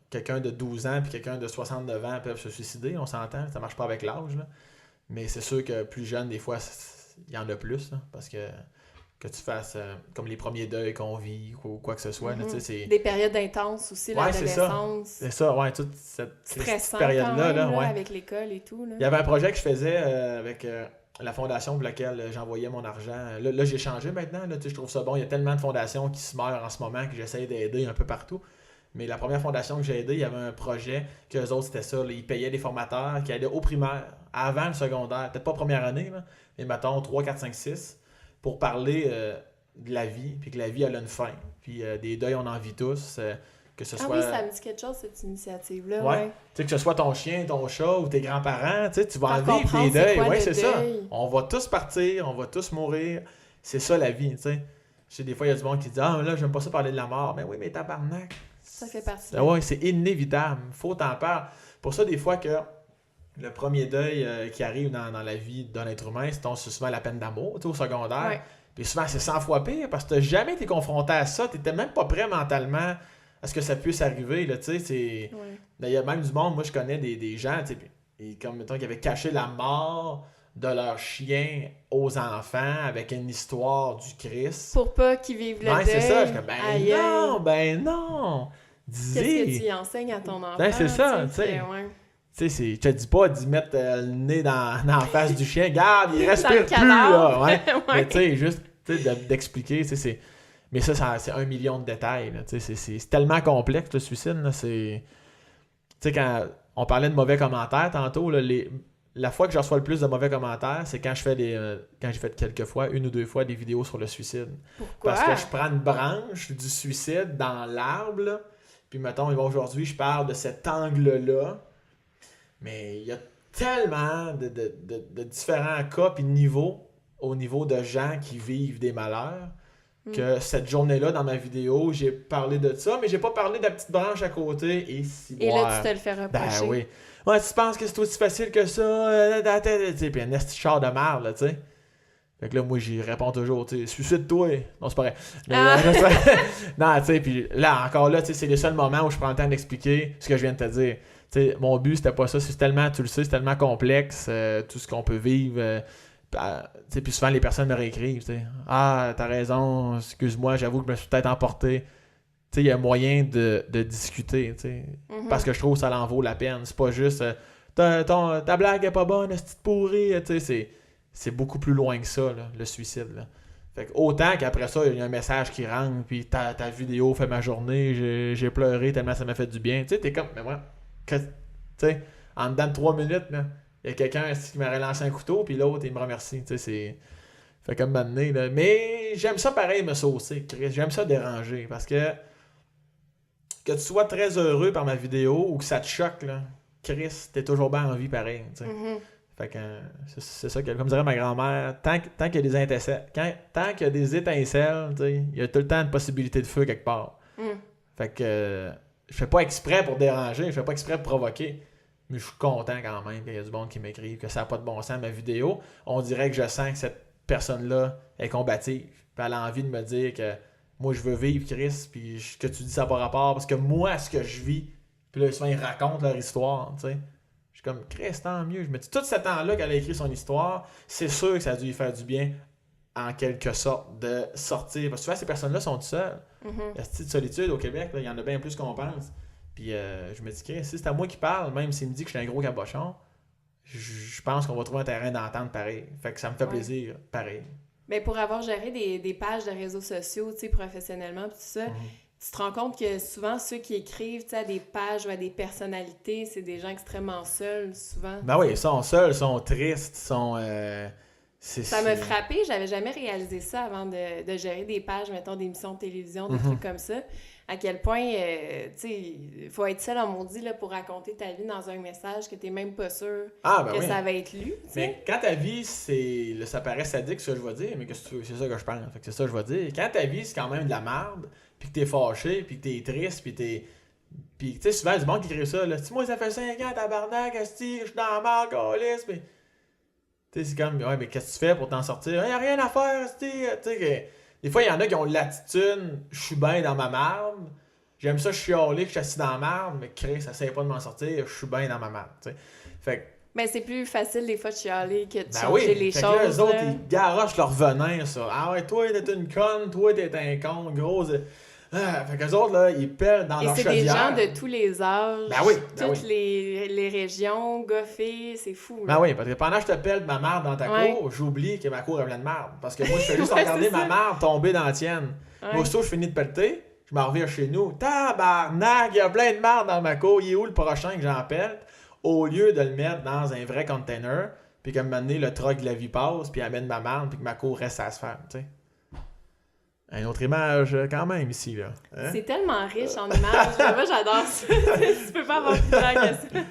quelqu'un de 12 ans puis quelqu'un de 69 ans peuvent se suicider, on s'entend, ça marche pas avec l'âge, là. Mais c'est sûr que plus jeune, des fois, il y en a plus, là, parce que tu fasses comme les premiers deuils qu'on vit ou quoi que ce soit. Là, c'est... Des périodes intenses aussi, l'adolescence. C'est ça, ouais, toute cette stressant période-là. Quand même, là, ouais. avec l'école et tout. Là. Il y avait un projet que je faisais avec la fondation pour laquelle j'envoyais mon argent. Là j'ai changé maintenant. Là, je trouve ça bon. Il y a tellement de fondations qui se meurent en ce moment que j'essaie d'aider un peu partout. Mais la première fondation que j'ai aidée, il y avait un projet qu'eux autres, c'était ça. Là, ils payaient des formateurs qui allaient au primaire, avant le secondaire, peut-être pas première année, là, mais mettons 3, 4, 5, 6, pour parler de la vie, puis que la vie, elle a une fin. Puis des deuils, on en vit tous. Que ce soit... Ah oui, ça me dit quelque chose, cette initiative-là. Ouais. Ouais. Tu sais, que ce soit ton chien, ton chat ou tes grands-parents, tu vas en vivre comprendre des deuils. c'est quoi, Ouais, le c'est ça. deuil. On va tous partir, on va tous mourir. C'est ça la vie, tu sais. Je sais, des fois, il y a du monde qui dit « Ah, là, j'aime pas ça parler de la mort. » Mais oui, mais tabarnak. Ça fait partie. Ah ouais, c'est inévitable. Faut t'en parler. Pour ça, des fois, que le premier deuil qui arrive dans la vie d'un être humain, c'est souvent la peine d'amour, tu sais, au secondaire. Ouais. Puis souvent, c'est 100 fois pire parce que t'as jamais été confronté à ça. T'étais même pas prêt mentalement à ce que ça puisse arriver, là, tu sais. C'est... Ouais. Il y a même du monde, moi, je connais des gens, tu sais, et comme, mettons, qui avaient caché la mort de leur chien aux enfants avec une histoire du Christ. Pour pas qu'ils vivent le Ouais, deuil. c'est ça. Je suis comme, Aïe, ben non! Qu'est-ce que tu y enseignes à ton enfant? Ben, c'est ça, tu sais. Ouais. Tu sais, je te dis pas d'y mettre le nez dans la face du chien. Regarde, il respire Dans le plus, cadavre. là. Ouais. Ouais. Mais tu sais, juste d'expliquer, tu sais, c'est... Mais ça, c'est 1 million de détails, là. Tu sais, c'est tellement complexe, le suicide, là. C'est... Tu sais, quand on parlait de mauvais commentaires tantôt, là, la fois que je reçois le plus de mauvais commentaires, c'est quand je fais quand j'ai fait quelques fois, 1 ou 2 fois, des vidéos sur le suicide. Pourquoi? Parce que je prends une branche du suicide dans l'arbre, là, puis mettons, aujourd'hui, je parle de cet angle-là, mais il y a tellement de différents cas puis niveaux au niveau de gens qui vivent des malheurs que cette journée-là, dans ma vidéo, j'ai parlé de ça, mais j'ai pas parlé de la petite branche à côté et si Et là, tu te le fais reprocher. Ben oui. Ouais, tu penses que c'est aussi facile que ça, tu sais, puis un esti char de merde, là, tu sais. Fait que là, moi, j'y réponds toujours, tu sais, suicide-toi. Non, c'est pas vrai. Mais, non, tu sais, puis là, encore là, tu sais, c'est le seul moment où je prends le temps d'expliquer ce que je viens de te dire. Tu sais, mon but, c'était pas ça. C'est tellement, tu le sais, c'est tellement complexe, tout ce qu'on peut vivre. Tu sais, puis souvent, les personnes me réécrivent, tu sais. Ah, t'as raison, excuse-moi, j'avoue que je me suis peut-être emporté. Tu sais, il y a moyen de discuter, tu sais. Parce que je trouve que ça en vaut la peine. C'est pas juste, ta blague est pas bonne, est-ce que tu te pourris, tu sais, c'est beaucoup plus loin que ça, là, le suicide, là. Fait que autant qu'après ça, il y a un message qui rentre, puis ta vidéo fait ma journée, j'ai pleuré tellement ça m'a fait du bien. Tu sais, t'es comme, mais moi, tu sais, en dedans de 3 minutes, là, il y a quelqu'un qui m'a relancé un couteau, puis l'autre, il me remercie. Tu sais, c'est... Fait comme m'amener, là. Mais j'aime ça pareil, me saucer, Chris. J'aime ça déranger, parce que tu sois très heureux par ma vidéo ou que ça te choque, là, Chris, t'es toujours bien en vie pareil, tu sais. Fait que c'est ça que, comme dirait ma grand-mère, tant qu'il y a des étincelles, tant qu'il y a des étincelles, il y a tout le temps une possibilité de feu quelque part. Fait que je fais pas exprès pour déranger, je fais pas exprès pour provoquer, mais je suis content quand même qu'il y a du monde qui m'écrive que ça n'a pas de bon sens ma vidéo. On dirait que je sens que cette personne-là est combative, puis elle a envie de me dire que moi je veux vivre, Chris, puis que tu dis ça par rapport, parce que moi, ce que je vis, puis là, souvent ils racontent leur histoire, tu sais. Je suis comme, Chris, tant mieux. Je me dis, tout ce temps-là qu'elle a écrit son histoire, c'est sûr que ça a dû lui faire du bien, en quelque sorte, de sortir. Parce que souvent, ces personnes-là sont seules. La petite solitude au Québec, il y en a bien plus qu'on pense. Puis je me dis, Chris, si c'est à moi qui parle, même s'il me dit que je suis un gros cabochon, je pense qu'on va trouver un terrain d'entente pareil. Fait que ça me fait plaisir, pareil. Mais pour avoir géré des pages de réseaux sociaux, tu sais, professionnellement, puis tout ça, tu te rends compte que souvent, ceux qui écrivent à des pages ou à des personnalités, c'est des gens extrêmement seuls, souvent. Ben oui, ils sont seuls, ils sont tristes, ils sont... Ça m'a frappé, j'avais jamais réalisé ça avant de gérer des pages, mettons, d'émissions de télévision, des trucs comme ça. À quel point, tu sais, il faut être seul en maudit là, pour raconter ta vie dans un message que t'es même pas sûr que ça va être lu. T'sais. Mais quand ta vie, c'est... Là, ça paraît sadique, ce que je vais dire, mais que c'est ça que je pense. Fait que c'est ça que je vais dire. Quand ta vie, c'est quand même de la merde, puis que t'es fâché, puis que t'es triste, puis t'es... Puis, tu sais, souvent, du monde qui écrit ça, là. Tu sais, moi, ça fait 5 ans, tabarnak, asti, je suis dans la merde, câlisse, puis... Tu sais, c'est comme, ouais, mais qu'est-ce que tu fais pour t'en sortir? Il n'y a rien à faire, asti. Tu sais, des fois, il y en a qui ont l'attitude, je suis bien dans ma merde, j'aime ça chialer, que je suis assis dans la merde, mais Chris, ça essaye pas de m'en sortir, je suis bien dans ma merde, tu sais. Fait que... Mais c'est plus facile, des fois, de chialer que de ben changer les fait choses. Que là, eux autres, ils garochent leur venin, ça. Ah ouais, toi, t'es une conne, toi, t'es un con, gros. Fait qu'eux autres, là, ils pèlent dans leur chaudière. Et c'est des gens de tous les âges, toutes oui. les régions, goffées, c'est fou. Ben oui, parce que pendant que je te pèle ma marde dans ta cour, j'oublie que ma cour est pleine de marde. Parce que moi, je fais juste regarder ma marde tomber dans la tienne. Moi, aussitôt, je finis de pelleter, je m'en reviens chez nous. Tabarnak, il y a plein de marde dans ma cour. Il est où le prochain que j'en pèle? Au lieu de le mettre dans un vrai container, puis qu'à un moment donné, le truck de la vie passe, puis amène ma marde, puis que ma cour reste à se faire, tu sais. Une autre image quand même ici, là. Hein? C'est tellement riche en images. Moi, j'adore ça. Tu peux pas avoir plus clair que ça.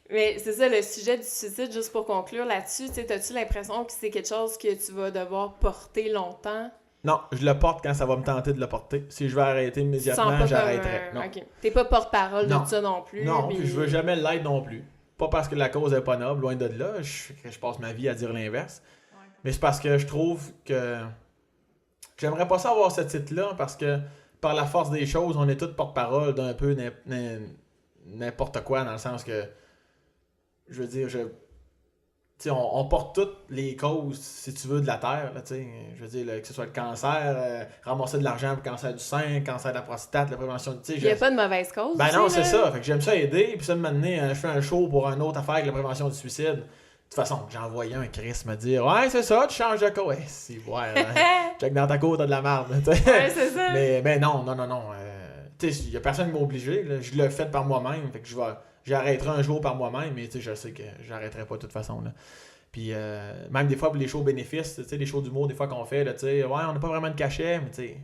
Mais c'est ça, le sujet du suicide, juste pour conclure là-dessus, as-tu l'impression que c'est quelque chose que tu vas devoir porter longtemps? Non, je le porte quand ça va me tenter de le porter. Si je vais arrêter immédiatement, j'arrêterai. Non. Okay. T'es pas porte-parole de ça non plus. Non, puis je veux jamais l'être non plus. Pas parce que la cause est pas noble, loin de là. Je passe ma vie à dire l'inverse. Ouais. Mais c'est parce que je trouve que j'aimerais pas ça avoir ce titre-là, parce que par la force des choses, on est tous porte-parole d'un peu n'importe quoi, dans le sens que, je veux dire, on porte toutes les causes, si tu veux, de la Terre. Là, je veux dire, que ce soit le cancer, ramasser de l'argent pour le cancer du sein, le cancer de la prostate, la prévention. Il n'y a pas de mauvaise cause. Ben non, c'est ça. Fait que j'aime ça aider. Puis ça, de m'amener, je fais un show pour une autre affaire avec la prévention du suicide. De toute façon, j'ai envoyé un Chris me dire « Ouais, c'est ça, tu changes de cause. » Ouais, c'est ouais. Check dans ta cour, t'as de la merde. Ouais, c'est ça. Mais non. Il n'y a personne qui m'a obligé. Là. Je l'ai fait par moi-même. Fait que j'arrêterai un jour par moi-même, mais je sais que j'arrêterai pas de toute façon. Là. Puis même des fois pour les shows bénéfices, les shows d'humour des fois qu'on fait, là, ouais, on n'a pas vraiment de cachet, mais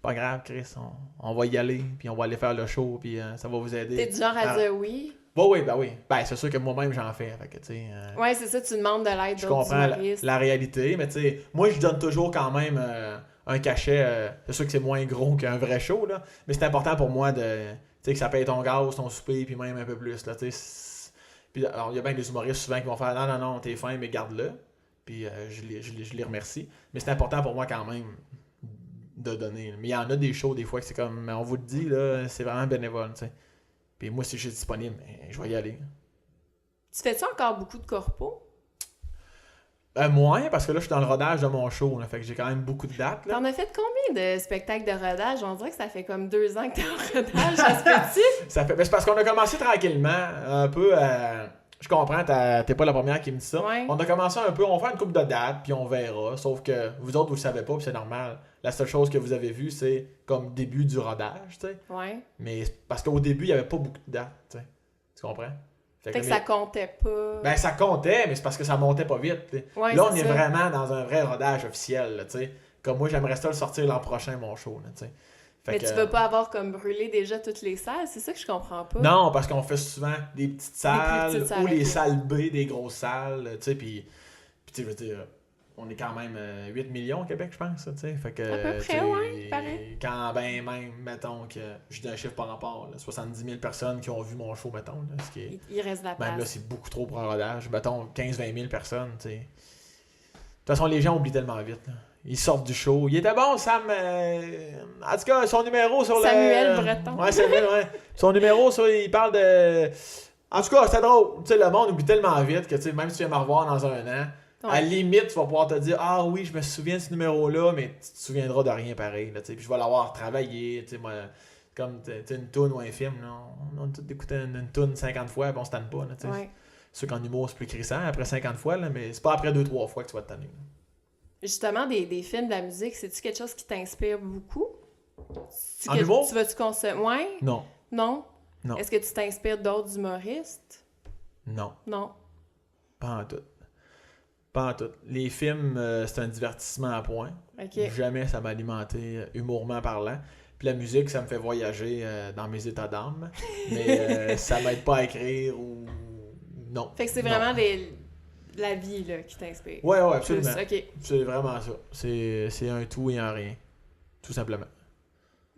pas grave, Chris, on va y aller, puis on va aller faire le show, puis ça va vous aider. T'es du genre à dire oui? Oui. Ben, c'est sûr que moi-même j'en fais. Fait que, ouais, c'est ça, tu demandes de l'aide. Je comprends la réalité, mais moi je donne toujours quand même un cachet. C'est sûr que c'est moins gros qu'un vrai show, là, mais c'est important pour moi que ça paye ton gaz, ton souper, puis même un peu plus. Là, puis, alors, il y a bien des humoristes souvent qui vont faire « Non, t'es fin, mais garde-le. » Puis je les remercie. Mais c'est important pour moi quand même de donner. Mais il y en a des shows des fois que c'est comme « On vous le dit, là, c'est vraiment bénévole. » Puis moi, si je suis disponible, je vais y aller. Tu fais-tu encore beaucoup de corpos? Moins, parce que là, je suis dans le rodage de mon show. Là, fait que j'ai quand même beaucoup de dates. Là. T'en as fait combien de spectacles de rodage? On dirait que ça fait comme 2 ans que t'es en rodage. Ça se fait-tu? Ça fait... Ben, c'est parce qu'on a commencé tranquillement, un peu... Je comprends, t'es pas la première qui me dit ça. Ouais. On a commencé un peu, on va faire une couple de dates, puis on verra. Sauf que vous autres, vous le savez pas, puis c'est normal. La seule chose que vous avez vue, c'est comme début du rodage, tu sais. Ouais. Mais parce qu'au début, il y avait pas beaucoup de dates, tu sais. Tu comprends? Fait que ça comptait pas. Ben, ça comptait, mais c'est parce que ça montait pas vite. Ouais, là, on est vraiment dans un vrai rodage officiel, tu sais. Comme moi, j'aimerais ça le sortir l'an prochain, mon show, tu sais. Mais tu veux pas avoir comme brûlé déjà toutes les salles? C'est ça que je comprends pas. Non, parce qu'on fait souvent des petites salles, des salles ou les salles B, des grosses salles, tu sais, puis tu sais, je veux dire, on est quand même 8 millions au Québec, je pense, tu sais, fait que... À peu près, ouais, pareil. Quand ben même, mettons que, je dis un chiffre par rapport, là, 70 000 personnes qui ont vu mon show, mettons, là, ce qui est... Il reste de la place. Même là, c'est beaucoup trop pour un rodage, mettons 15-20 000 personnes, tu sais. De toute façon, les gens oublient tellement vite, là. Ils sortent du show. Il était bon, Sam. En tout cas, son numéro sur Samuel Breton. Ouais, Samuel, ouais. Son numéro, il parle de... En tout cas, c'était drôle. Tu sais, le monde oublie tellement vite que, tu sais, même si tu viens me revoir dans un an, ouais. À la limite, tu vas pouvoir te dire « Ah oui, je me souviens de ce numéro-là », mais tu te souviendras de rien pareil. Là, puis je vais l'avoir travaillé, tu sais, moi... Comme une toune ou un film, là, on a tout écouté une toune 50 fois, bon, on se tanne pas. Là, ouais. Ceux qu'en humour, c'est plus crissant après 50 fois, là, mais c'est pas après 2-3 fois que tu vas te tanner. Justement, des films, de la musique, c'est-tu quelque chose qui t'inspire beaucoup? En humour? Tu vas-tu consommer? Ouais? Non. Non? Non. Est-ce que tu t'inspires d'autres humoristes? Non. Non. Pas en tout. Pas en tout. Les films, c'est un divertissement à point. Okay. Jamais ça m'a alimenté humorement parlant. Puis la musique, ça me fait voyager dans mes états d'âme. Mais ça m'aide pas à écrire ou... Non. Fait que c'est vraiment la vie là, qui t'inspire. Ouais, absolument. Okay. C'est vraiment ça. C'est un tout et un rien. Tout simplement.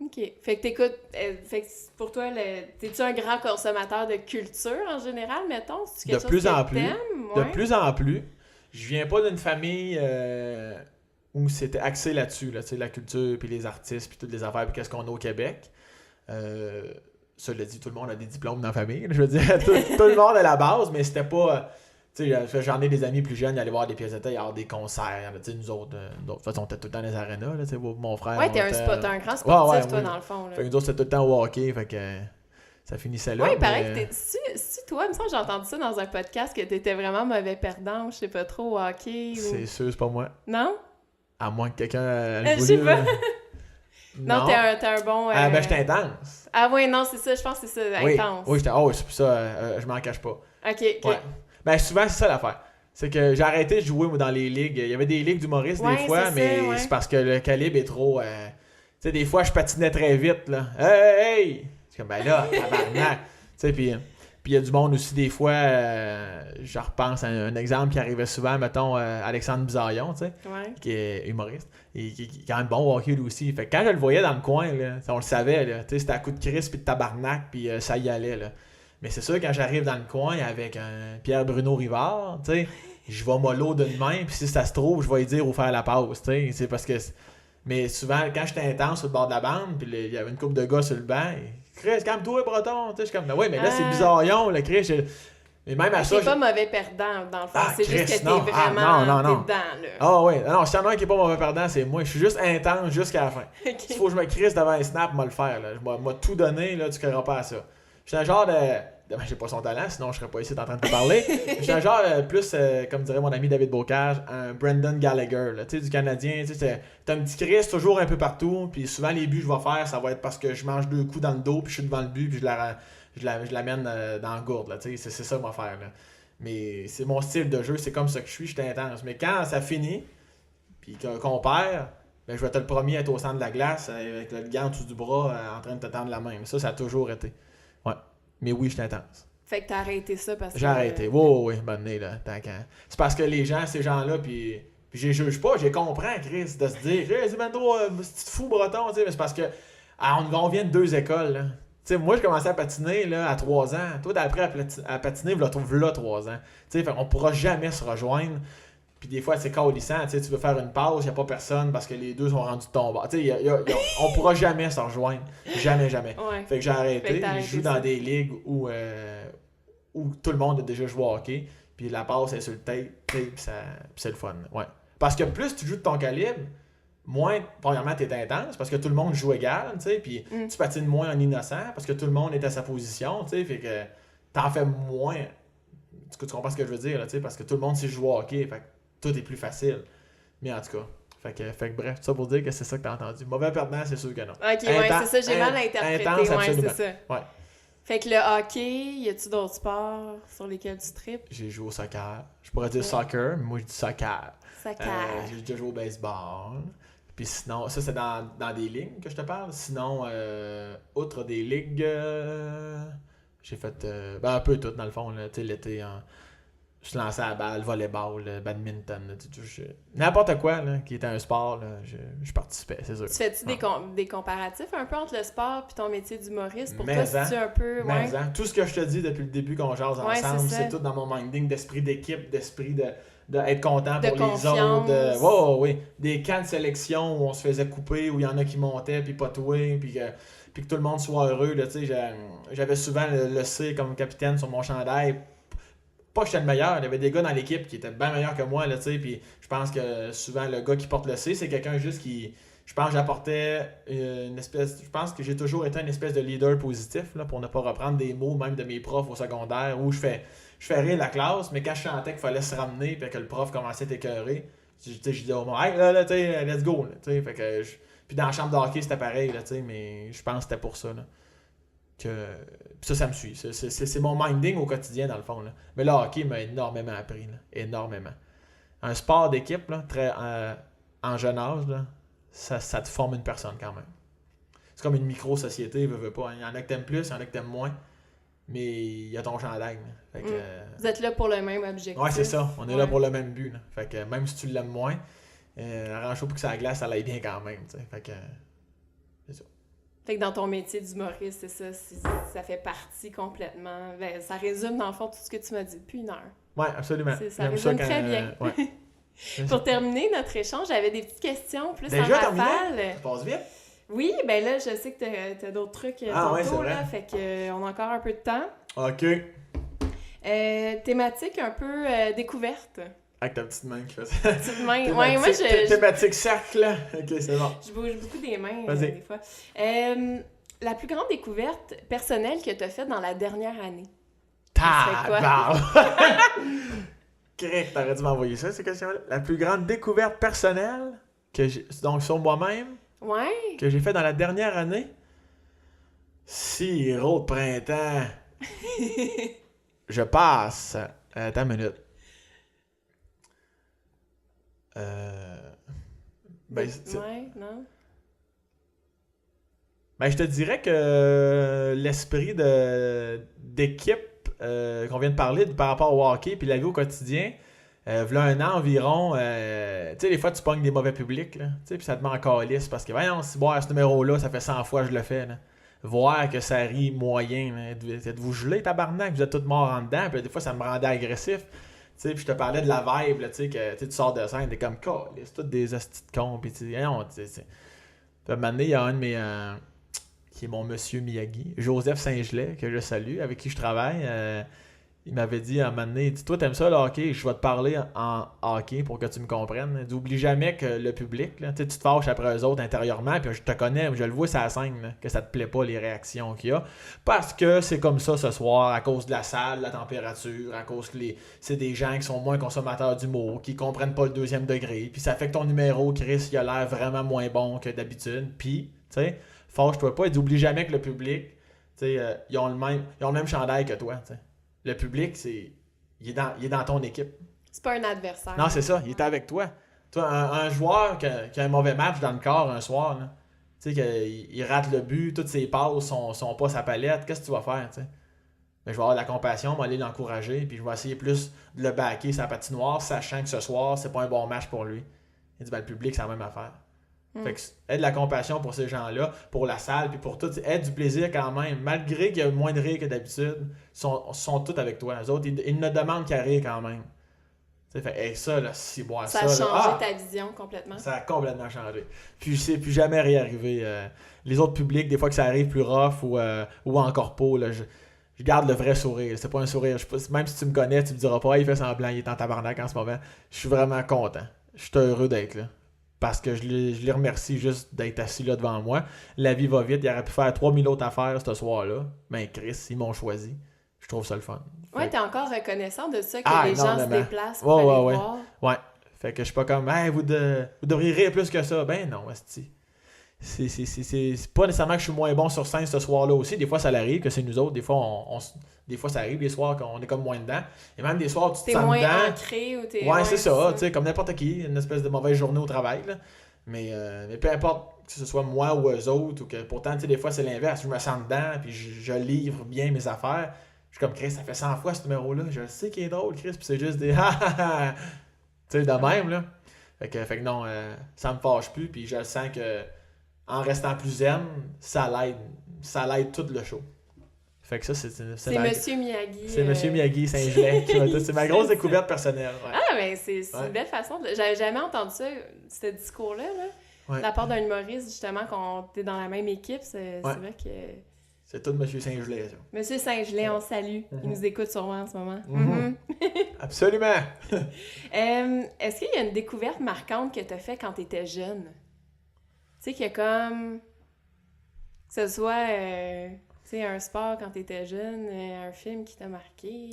OK. Fait que t'écoutes... fait que pour toi, t'es-tu un grand consommateur de culture en général, mettons? C'est-tu quelque chose que t'aimes? De plus en plus. Je viens pas d'une famille où c'était axé là-dessus, là, la culture, puis les artistes, puis toutes les affaires, puis qu'est-ce qu'on a au Québec. Cela dit, tout le monde a des diplômes dans la famille. Je veux dire, tout le monde à la base, mais c'était pas... Tu sais, j'en ai des amis plus jeunes, ils allaient voir des pièces de théâtre, avoir des concerts. Tu sais, nous autres, de toute façon, on était tout le temps dans les arénas, là, tu sais, mon frère. Ouais, t'es un grand sportif, toi, dans le fond. Là. Fait que nous autres, c'était tout le temps au hockey, fait que ça finissait là. Ouais, il paraît que si toi, il me semble que j'ai entendu ça dans un podcast, que t'étais vraiment mauvais perdant, je sais pas trop, au hockey. C'est sûr, c'est pas moi. Non? À moins que quelqu'un Je sais pas. Non, t'es un bon... ben, j'étais intense. Ah ouais, non, c'est ça, je pense que c'est ça, intense. Oui, c'est pour ça, je m'en cache pas. OK. Ouais. Ben, souvent, c'est ça l'affaire. C'est que j'ai arrêté de jouer dans les ligues. Il y avait des ligues d'humoristes des fois, mais c'est parce que le calibre est trop... Tu sais, des fois, je patinais très vite, là. Hey! C'est comme, ben là, tabarnak. Tu sais, puis il y a du monde aussi, des fois, je repense à un exemple qui arrivait souvent, mettons, Alexandre Bizarillon, tu sais, qui est humoriste, et qui est quand même bon au hockey lui aussi. Fait que quand je le voyais dans le coin, là, on le savait, là, tu sais, c'était à coup de crise puis de tabarnak, puis ça y allait, là. Mais c'est sûr, quand j'arrive dans le coin avec un Pierre-Bruno Rivard, tu sais, je vais mollo d'une main, puis si ça se trouve, je vais lui dire où faire la pause, tu sais, c'est parce que... Mais souvent, quand j'étais intense sur le bord de la bande, puis il y avait une couple de gars sur le banc, Chris, calme-toi, Breton. Tu sais, je suis comme, ben oui, mais là, c'est bizarrement, le Chris. Mais même à ça. T'es pas mauvais perdant, dans le fond. C'est Chris, juste que t'es vraiment. Non. T'es dedans, là. Ah oui, non, s'il y en a un qui est pas mauvais perdant, c'est moi. Je suis juste intense jusqu'à la fin. Okay. S'il faut que je me crisse devant un snap, moi le faire. Là. Je m'a tout donné, là, tu ne croiras pas à ça. Je suis un genre de. Ben, j'ai pas son talent, sinon je serais pas ici en train de te parler. Je suis un genre plus, comme dirait mon ami David Bocage, un Brendan Gallagher, tu sais, du Canadien. Tu sais, t'as un petit Chris toujours un peu partout, puis souvent les buts que je vais faire, ça va être parce que je mange 2 coups dans le dos, puis je suis devant le but, puis je l'amène dans la gourde, là, tu sais, c'est ça que je vais faire. Là. Mais c'est mon style de jeu, c'est comme ça que je suis intense. Mais quand ça finit, puis qu'on perd, ben, je vais être le premier à être au centre de la glace, avec le gant en dessous du bras, en train de te tendre la main. Ça a toujours été. Ouais. Mais oui, je suis intense. Fait que t'as arrêté ça parce que... J'ai arrêté. Oui, bonne année, là. C'est parce que les gens, ces gens-là, puis je les juge pas, je les comprends, Chris, de se dire, hey, c'est ben trop, c'est fou, Breton, tu sais, mais c'est parce que on vient de 2 écoles, là. Tu sais, moi, j'ai commencé à patiner, là, à 3 ans. Toi, t'as appris à patiner, là, 3 ans. Tu sais, fait qu'on pourra jamais se rejoindre. Puis des fois, c'est calissant, tu sais, tu veux faire une pause, il n'y a pas personne parce que les deux sont rendus tombés. Tu sais, on pourra jamais se rejoindre. Jamais. Ouais. Fait que j'ai arrêté. Je joue dans des ligues où tout le monde a déjà joué au hockey. Puis la passe est sur le tape, puis c'est le fun. Ouais. Parce que plus tu joues de ton calibre, moins, premièrement, tu es intense parce que tout le monde joue égal, tu sais, puis tu patines moins en innocent parce que tout le monde est à sa position, tu sais, fait que t'en fais moins. Tu comprends ce que je veux dire, là, tu sais, parce que tout le monde sait jouer au hockey, fait que tout est plus facile. Mais en tout cas, fait que bref, tout ça pour dire que c'est ça que t'as entendu. Mauvais perdant, c'est sûr que non. Ok, ouais, c'est ça, j'ai mal interprété. Intense, ouais, absolument. c'est ça. Ouais. Fait que le hockey, y a-tu d'autres sports sur lesquels tu tripes? J'ai joué au soccer. Je pourrais dire soccer, mais moi je dis soccer. Soccer. J'ai déjà joué au baseball. Puis sinon, ça c'est dans des ligues que je te parle. Sinon, outre des ligues, j'ai fait un peu tout dans le fond. Tu sais, l'été, je lançais à la balle, volleyball, badminton, n'importe quoi là, qui était un sport, là, je participais, c'est sûr. Tu fais-tu des comparatifs un peu entre le sport et ton métier d'humoriste? Pour mais toi, c'est-tu un peu... Ouais. Tout ce que je te dis depuis le début qu'on jase ensemble, c'est tout dans mon minding d'esprit d'équipe, d'esprit de être content pour les autres. Oui. Des camps de sélection où on se faisait couper, où il y en a qui montaient, puis pas toi, puis que tout le monde soit heureux. Là, j'avais souvent le C comme capitaine sur mon chandail. Pas que j'étais le meilleur, il y avait des gars dans l'équipe qui étaient bien meilleurs que moi, là, puis je pense que souvent le gars qui porte le C, c'est quelqu'un juste qui, je pense que j'apportais une espèce, je pense que j'ai toujours été une espèce de leader positif, là, pour ne pas reprendre des mots même de mes profs au secondaire, où je fais rire la classe, mais quand je sentais qu'il fallait se ramener, puis que le prof commençait à t'écœurer, je disais au moins, hey, là, let's go, là, fait que puis dans la chambre de hockey, c'était pareil, là, mais je pense que c'était pour ça, là. Puis ça me suit. C'est mon minding au quotidien, dans le fond. Là. Mais le hockey m'a énormément appris. Là. Énormément. Un sport d'équipe, là, en jeune âge, là, ça te forme une personne quand même. C'est comme une micro-société, veux pas. Il y en a que t'aimes plus, il y en a que t'aimes moins. Mais il y a ton chandail. Fait que, vous êtes là pour le même objectif. Ouais, c'est ça. On est là pour le même but. Là. Fait que même si tu l'aimes moins, arrange-toi pour que ça glace, ça l'aille bien quand même. T'sais. Fait que c'est ça. Fait que dans ton métier d'humoriste, c'est ça, ça fait partie complètement. Ben, ça résume dans le fond tout ce que tu m'as dit depuis 1 heure. Oui, absolument. Ça résume très bien. Pour terminer notre échange, j'avais des petites questions plus en rafale. Ça passe vite? Oui, ben là, je sais que t'as d'autres trucs tantôt, là, fait qu'on a encore un peu de temps. OK. Thématique un peu découverte. Avec ta petite main qui fait ça. Petite main. Ouais, moi, Thématique cercle, là. Ok, c'est bon. Je bouge beaucoup des mains, Vas-y. des fois. La plus grande découverte personnelle que tu as faite dans la dernière année? Correct, t'aurais dû m'envoyer ça, ces questions-là. La plus grande découverte personnelle, donc sur moi-même, Ouais. que j'ai fait dans la dernière année, sirop de printemps. Je passe. Attends une minute. Ouais, non? Ben, je te dirais que l'esprit d'équipe qu'on vient de parler par rapport au hockey puis la vie au quotidien, v'là un an environ, tu sais, des fois tu pognes des mauvais publics, là, tu sais, puis ça te met en calice parce que, voyons, si boire ce numéro-là, ça fait 100 fois que je le fais, là. Voir que ça rit moyen, là. Êtes-vous gelé, tabarnak, vous êtes tous morts en dedans, puis des fois ça me rendait agressif. Tu sais, puis je te parlais de la vibe, là, tu sais, que tu sors de scène, t'es comme, c'est tous des hosties de cons, puis tu sais, non, tu sais. Puis à un moment donné, il y a un de mes. Qui est mon monsieur Miyagi, Joseph Saint-Gelais, que je salue, avec qui je travaille. Il m'avait dit à un moment donné, toi t'aimes ça le hockey, je vais te parler en hockey pour que tu me comprennes. N'oublie jamais que le public, là, tu te fâches après eux autres intérieurement, puis je te connais, je le vois sur la scène, là, que ça te plaît pas les réactions qu'il y a, parce que c'est comme ça ce soir, à cause de la salle, de la température, à cause que c'est des gens qui sont moins consommateurs d'humour, qui comprennent pas le deuxième degré, puis ça fait que ton numéro, Chris, il a l'air vraiment moins bon que d'habitude, puis, tu sais, fâche-toi pas, et n'oublie jamais que le public, tu sais, ils ont le même chandail que toi, tu sais. Le public, il est dans ton équipe. C'est pas un adversaire. Non, c'est ça, il est avec toi. Toi, un joueur qui a un mauvais match dans le corps un soir, là, tu sais, qu'il rate le but, toutes ses passes sont pas sa palette, qu'est-ce que tu vas faire, tu sais? Mais je vais avoir de la compassion, je vais aller l'encourager, puis je vais essayer plus de le backer sa patinoire, sachant que ce soir, c'est pas un bon match pour lui. Il dit, ben, le public, c'est la même affaire. Fait que aie de la compassion pour ces gens-là, pour la salle, puis pour tout. Aie du plaisir quand même. Malgré qu'il y a moins de rire que d'habitude, sont tous avec toi. Les autres, ils ne demandent qu'à rire quand même. Fait ça, là, si boire ça. Ça a changé là, ta vision complètement. Ça a complètement changé. Puis c'est plus jamais réarrivé. Les autres publics, des fois que ça arrive plus rough ou encore pas, là, je garde le vrai sourire. C'est pas un sourire. Même si tu me connais, tu me diras pas, il fait semblant, il est en tabarnak en ce moment. Je suis vraiment content. Je suis heureux d'être là. Parce que je les remercie juste d'être assis là devant moi. La vie va vite. Il aurait pu faire 3000 autres affaires ce soir-là. Mais Chris, ils m'ont choisi. Je trouve ça le fun. Ouais, t'es encore reconnaissant de ça, que les gens se déplacent pour aller voir. Ouais. Fait que je suis pas comme, hey, vous devriez rire plus que ça. Ben non, esti. C'est pas nécessairement que je suis moins bon sur scène ce soir-là aussi. Des fois, ça l'arrive que c'est nous autres. Des fois, des fois ça arrive, des soirs qu'on est comme moins dedans. Et même des soirs où tu te sens dedans. T'es moins ancré ou t'es... Ouais, c'est ça. Tu sais, comme n'importe qui. Une espèce de mauvaise journée au travail. Là. Mais peu importe que ce soit moi ou eux autres. Ou que pourtant, tu sais, des fois, c'est l'inverse. Je me sens dedans. Puis je livre bien mes affaires. Je suis comme, Chris, ça fait 100 fois ce numéro-là. Je sais qu'il est drôle, Chris. Puis c'est juste des... tu sais, de même, là. Fait que non, ça me fâche plus. Puis je sens que... En restant plus zen, ça l'aide tout le show. Fait que ça, c'est Monsieur Miyagi. C'est Monsieur Miyagi Saint-Gelais. C'est ma grosse découverte personnelle. Ouais. Ah, mais c'est une belle façon. J'avais jamais entendu ça, ce discours-là. Là. De la part d'un humoriste, justement, quand t'es dans la même équipe, c'est vrai que... C'est tout Monsieur Saint-Gelais, ça. Monsieur Saint-Gelais, on salue. Il nous écoute sûrement en ce moment. Absolument. Est-ce qu'il y a une découverte marquante que t'as fait quand t'étais jeune? Tu sais, qu'il y a comme... Que ce soit, tu sais, un sport quand t'étais jeune, un film qui t'a marqué,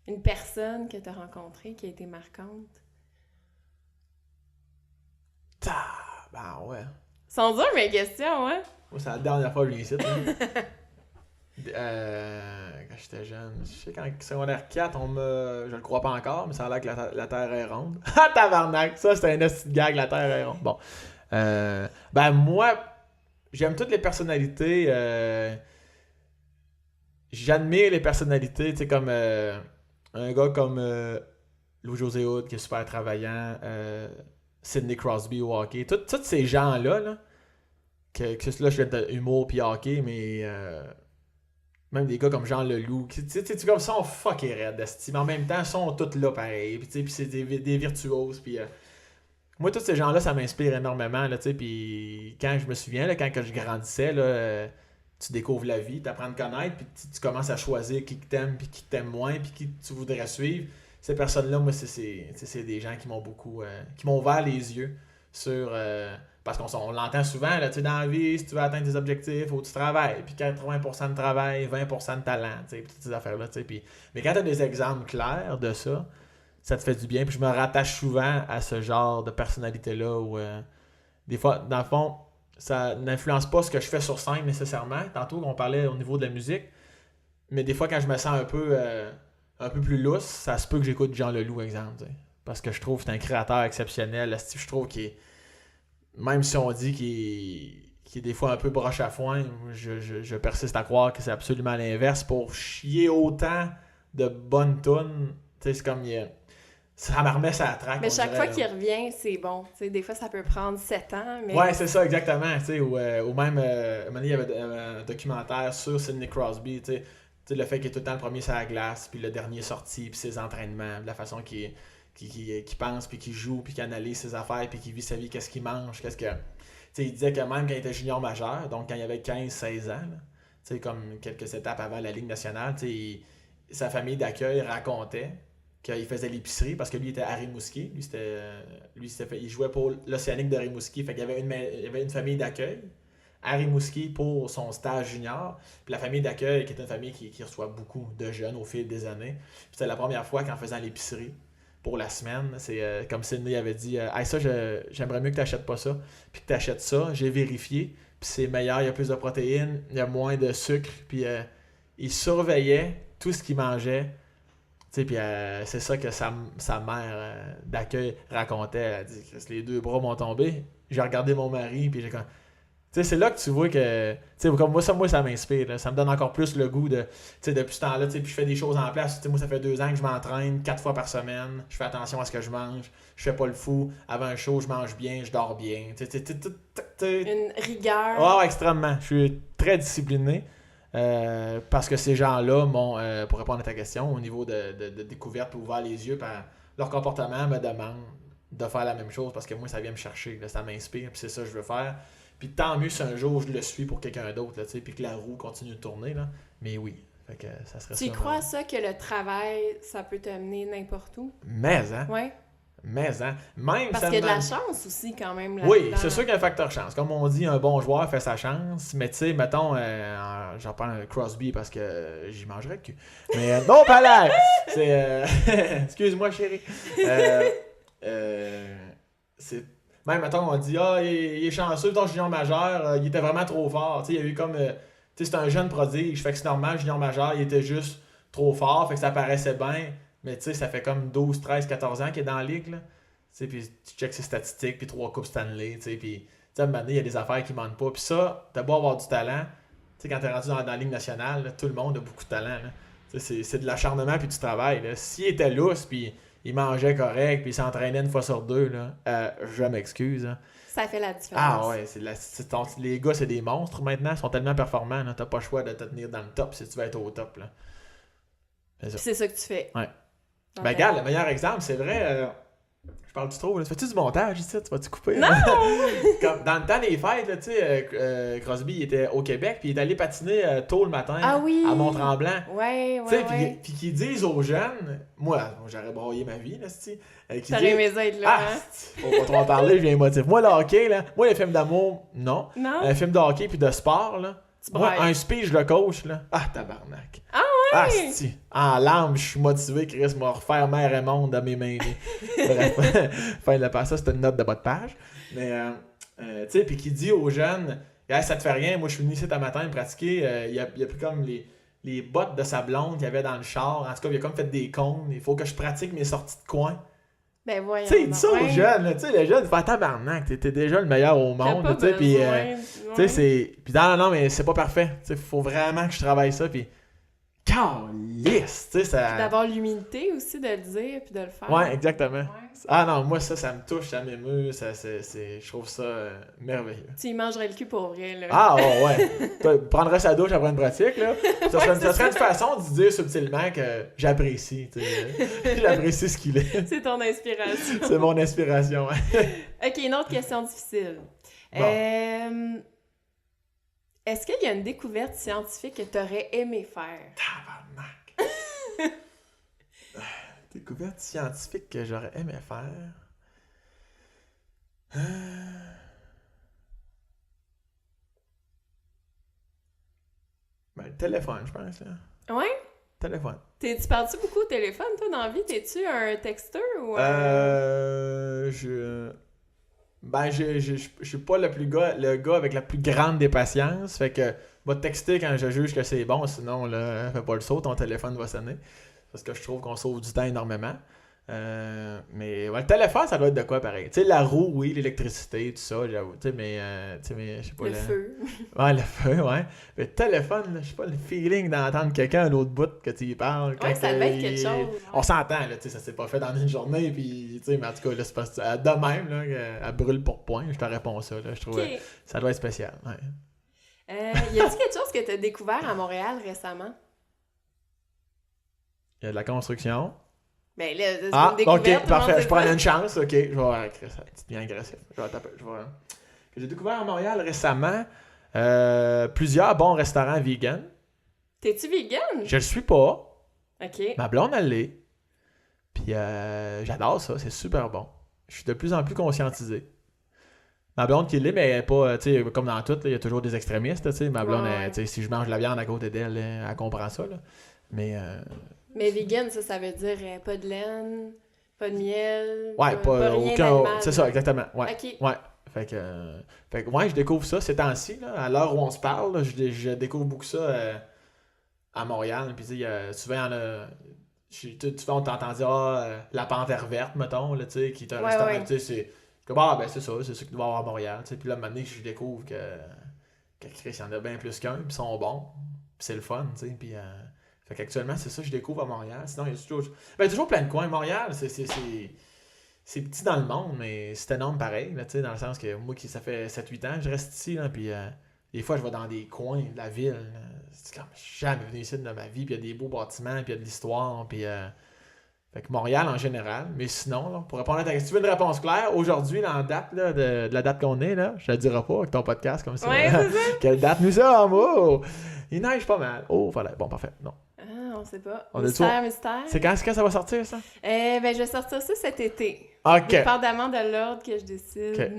une personne que t'as rencontrée qui a été marquante. Ben ouais. Sont dures mes questions, hein? Moi, c'est la dernière fois que je viens ici. Quand j'étais jeune, je sais qu'en secondaire 4, je le crois pas encore, mais ça a l'air que la Terre est ronde. Ah, tabarnak! Ça, c'était un esti de gag, la Terre est ronde. Bon. Ben moi, j'aime toutes les personnalités. J'admire les personnalités, tu sais, comme un gars comme Louis-José Hood, qui est super travaillant, Sidney Crosby au hockey. Tous ces gens-là, là, que là, je fais de humour puis hockey, mais même des gars comme Jean Leloup, tu sais, comme ça, sont fucking raides, mais en même temps, ils sont tous là pareil. Puis c'est des virtuoses, puis... Moi, tous ces gens-là, ça m'inspire énormément, là, tu sais, puis quand je me souviens, là, quand je grandissais, là, tu tu découvres la vie, tu apprends à te connaître, puis tu commences à choisir qui t'aime, puis qui t'aime moins, puis qui tu voudrais suivre. Ces personnes-là, moi, c'est des gens qui m'ont beaucoup... qui m'ont ouvert les yeux sur... parce qu'on l'entend souvent, là, dans la vie, si tu veux atteindre tes objectifs, il faut que tu travailles. Puis 80% de travail, 20% de talent, puis toutes ces affaires-là. Mais quand tu as des exemples clairs de ça, ça te fait du bien. Puis je me rattache souvent à ce genre de personnalité-là où, des fois, dans le fond, ça n'influence pas ce que je fais sur scène nécessairement. Tantôt, on parlait au niveau de la musique. Mais des fois, quand je me sens un peu plus lousse, ça se peut que j'écoute Jean Leloup, exemple. Parce que je trouve que c'est un créateur exceptionnel. Je trouve qu'il est... Même si on dit qu'il est des fois un peu broche à foin, je persiste à croire que c'est absolument l'inverse. Pour chier autant de bonnes tunes, c'est comme... ça me remet ça à la traque. Mais chaque fois qu'il revient, c'est bon. Des fois, ça peut prendre 7 ans. Mais... Ouais, c'est ça, exactement. Ou même, il y avait un documentaire sur Sidney Crosby. Le fait qu'il est tout le temps le premier sur la glace, puis le dernier sorti, puis ses entraînements, la façon qu'il pense, puis qu'il joue, puis qu'il analyse ses affaires, puis qu'il vit sa vie, qu'est-ce qu'il mange, qu'est-ce que... il disait que même quand il était junior majeur, donc quand il avait 15-16 ans, là, comme quelques étapes avant la Ligue nationale, sa famille d'accueil racontait qu'il faisait l'épicerie parce que lui était à Rimouski. Il jouait pour l'Océanique de Rimouski. Fait qu'il y avait une famille d'accueil à Rimouski pour son stage junior. Puis la famille d'accueil, qui est une famille qui reçoit beaucoup de jeunes au fil des années. Puis c'était la première fois qu'en faisant l'épicerie pour la semaine, c'est comme Sidney avait dit hey, ça, j'aimerais mieux que tu n'achètes pas ça. Puis que tu achètes ça, j'ai vérifié. Puis c'est meilleur, il y a plus de protéines, il y a moins de sucre. Puis il surveillait tout ce qu'il mangeait. Puis c'est ça que sa mère d'accueil racontait. Elle a dit que les 2 bras m'ont tombé. J'ai regardé mon mari, puis j'ai comme... c'est là que tu vois que... comme moi, ça m'inspire. Là. Ça me donne encore plus le goût de... depuis ce temps-là, puis je fais des choses en place. Moi, ça fait 2 ans que je m'entraîne 4 fois par semaine. Je fais attention à ce que je mange. Je fais pas le fou. Avant un show, je mange bien, je dors bien. Une rigueur. Oh, extrêmement. Je suis très discipliné. Parce que ces gens-là m'ont, pour répondre à ta question, au niveau de découverte, ouvert les yeux, par leur comportement me demande de faire la même chose parce que moi, ça vient me chercher, là, ça m'inspire, puis c'est ça que je veux faire. Puis tant mieux si un jour je le suis pour quelqu'un d'autre, là, puis que la roue continue de tourner. Là. Mais oui, fait que ça serait ça. Tu crois à ça que le travail, ça peut t'amener n'importe où? Mais, hein? Ouais. Mais, hein? Même parce qu'il y a de la chance aussi, quand même. Oui, c'est sûr qu'il y a un facteur chance. Comme on dit, un bon joueur fait sa chance. Mais tu sais, mettons, j'en parle Crosby parce que j'y mangerais le cul. Mais non, pas là! C'est. Excuse-moi, chérie. C'est. Même, mettons, on dit, il est chanceux, ton junior majeur, il était vraiment trop fort. Tu sais, il y a eu comme. Tu sais, c'est un jeune prodige. Fait que c'est normal, junior majeur, il était juste trop fort. Fait que ça paraissait bien. Mais tu sais, ça fait comme 12, 13, 14 ans qu'il est dans la ligue, là. Tu sais, puis tu checkes ses statistiques, puis 3 coupes Stanley, tu sais, puis tu sais, à un moment donné, il y a des affaires qui manquent pas. Puis ça, t'as beau avoir du talent, tu sais, quand t'es rendu dans la Ligue nationale, là, tout le monde a beaucoup de talent, là. Tu sais, c'est de l'acharnement puis du travail, là. S'il était lousse, puis il mangeait correct, puis il s'entraînait 1 fois sur 2, là, je m'excuse, hein. Ça fait la différence. Ah ouais, les gars, c'est des monstres maintenant, ils sont tellement performants, là, t'as pas le choix de te tenir dans le top si tu veux être au top, là. C'est ça que tu fais. Ouais. Ben, regarde, le meilleur exemple, c'est vrai. Je parle du trop, là. Fais-tu du montage ici? Tu vas-tu couper? Non! Comme dans le temps des fêtes, là, tu sais, Crosby il était au Québec, puis il est allé patiner tôt le matin à Mont-Tremblant. Ouais. Puis qu'ils disent aux jeunes, moi j'aurais broyé ma vie, là, t'aurais aimé ça être là, faut pas trop en parler, je viens émotif. Moi, le hockey, là, moi, les films d'amour, non. Un film de hockey puis de sport, là. Moi, un speech de coach, là. Ah, tabarnak. Ah ouais? Asti. En larmes, je suis motivé, Chris m'a refaire Mère et Monde à mes mains. Bref, fin de la page, ça, c'était une note de bas de page. Mais, tu sais, puis qui dit aux jeunes, hey, ça te fait rien, moi, je suis venu ici ce matin me pratiquer. Il a pris comme les bottes de sa blonde qu'il y avait dans le char. En tout cas, il a comme fait des cônes. Il faut que je pratique mes sorties de coin. Ben voyons. Tu sais, il dit ça aux jeunes, là. Tu sais, les jeunes, ils font tabarnak, t'es déjà le meilleur au monde, tu sais, puis tu sais, c'est... Puis non, mais c'est pas parfait. Tu sais, faut vraiment que je travaille ça, puis... Calisse! Tu sais, ça... Puis d'avoir l'humilité aussi de le dire, puis de le faire. Ouais, exactement. Ouais. Ah non, moi, ça me touche, ça m'émeut, je trouve ça merveilleux. Tu y mangerais le cul pour vrai, là. Ah, ouais. Tu prendrais sa douche après une pratique, là. Ça serait une façon de dire subtilement que j'apprécie, tu sais. J'apprécie ce qu'il est. C'est ton inspiration. C'est mon inspiration, ouais. OK, une autre question difficile. Bon. Est-ce qu'il y a une découverte scientifique que tu aurais aimé faire? Tabarnak! Découverte scientifique que j'aurais aimé faire. Ben, le téléphone, je pense. Là. Ouais? Téléphone. Tu parles-tu beaucoup au téléphone, toi, dans la vie? T'es-tu un texteur ou Je suis pas le gars avec la plus grande des patiences. Fait que, va te texter quand je juge que c'est bon, sinon, là, fais pas le saut, ton téléphone va sonner. Parce que je trouve qu'on sauve du temps énormément. Mais ouais, le téléphone, ça doit être de quoi pareil. Tu sais, la roue, oui, l'électricité, tout ça, j'avoue. Tu sais, mais je sais pas. le feu. Ouais, le feu, ouais. Mais le téléphone, là, je sais pas, le feeling d'entendre quelqu'un à un autre bout que tu y parles. Ouais, ça devait être quelque chose. Ouais. On s'entend, là, tu sais, ça s'est pas fait dans une journée, puis, tu sais, mais en tout cas, là, c'est pas de même, là, elle brûle pour point, je te réponds ça, là, je trouve, ça doit être spécial, ouais. Y a-t-il quelque chose que tu as découvert à Montréal récemment? Il y a de la construction. Ben là, c'est une découverte. Ok, parfait, je prends une chance, ok, je vais, c'est bien agressif, je vais taper, que j'ai découvert à Montréal récemment, plusieurs bons restaurants vegan. T'es-tu vegan? Je le suis pas. Ok. Ma blonde, elle l'est. Puis j'adore ça, c'est super bon. Je suis de plus en plus conscientisé. Ma blonde qui l'est, mais elle est pas, tu sais, comme dans tout, il y a toujours des extrémistes, tu sais. Ma blonde, tu sais, si je mange de la viande à côté d'elle, elle comprend ça, là. Mais vegan, ça veut dire pas de laine, pas de miel, ouais, pas rien aucun. d'animal. C'est ça, exactement. Ouais. Ok. Ouais. Fait que ouais, je découvre ça ces temps-ci, là, à l'heure où on se parle, là, je découvre beaucoup ça à Montréal. Puis tu sais, souvent, il y en a. Souvent, on t'entend dire la panthère verte, mettons, là, tu sais, qui est un restaurant, tu sais, c'est comme, ben c'est ça qu'il doit y avoir à Montréal, tu sais. Puis là, maintenant, je découvre que Chris, il y en a bien plus qu'un, puis ils sont bons, puis c'est le fun, tu sais. Puis fait qu'actuellement, c'est ça que je découvre à Montréal. Sinon, il y a toujours plein de coins. Montréal, c'est petit dans le monde, mais c'est énorme pareil, là, tu sais, dans le sens que moi, ça fait 7-8 ans que je reste ici, là, puis des fois, je vais dans des coins de la ville. Là, c'est comme, je suis jamais venu ici de ma vie, puis il y a des beaux bâtiments, puis il y a de l'histoire, puis fait que Montréal en général. Mais sinon, là, pour répondre à ta question, tu veux une réponse claire, aujourd'hui, là, en date, là, de la date qu'on est, là, je te le dirai pas avec ton podcast comme ça. Ouais, c'est ça. Quelle date nous sommes? Oh! Il neige pas mal. Oh, voilà. Bon, parfait. Non. Ah, on sait pas. On Mystère. C'est quand ça va sortir, ça? Ben, je vais sortir ça cet été. OK. Dépendamment de l'ordre que je décide. OK.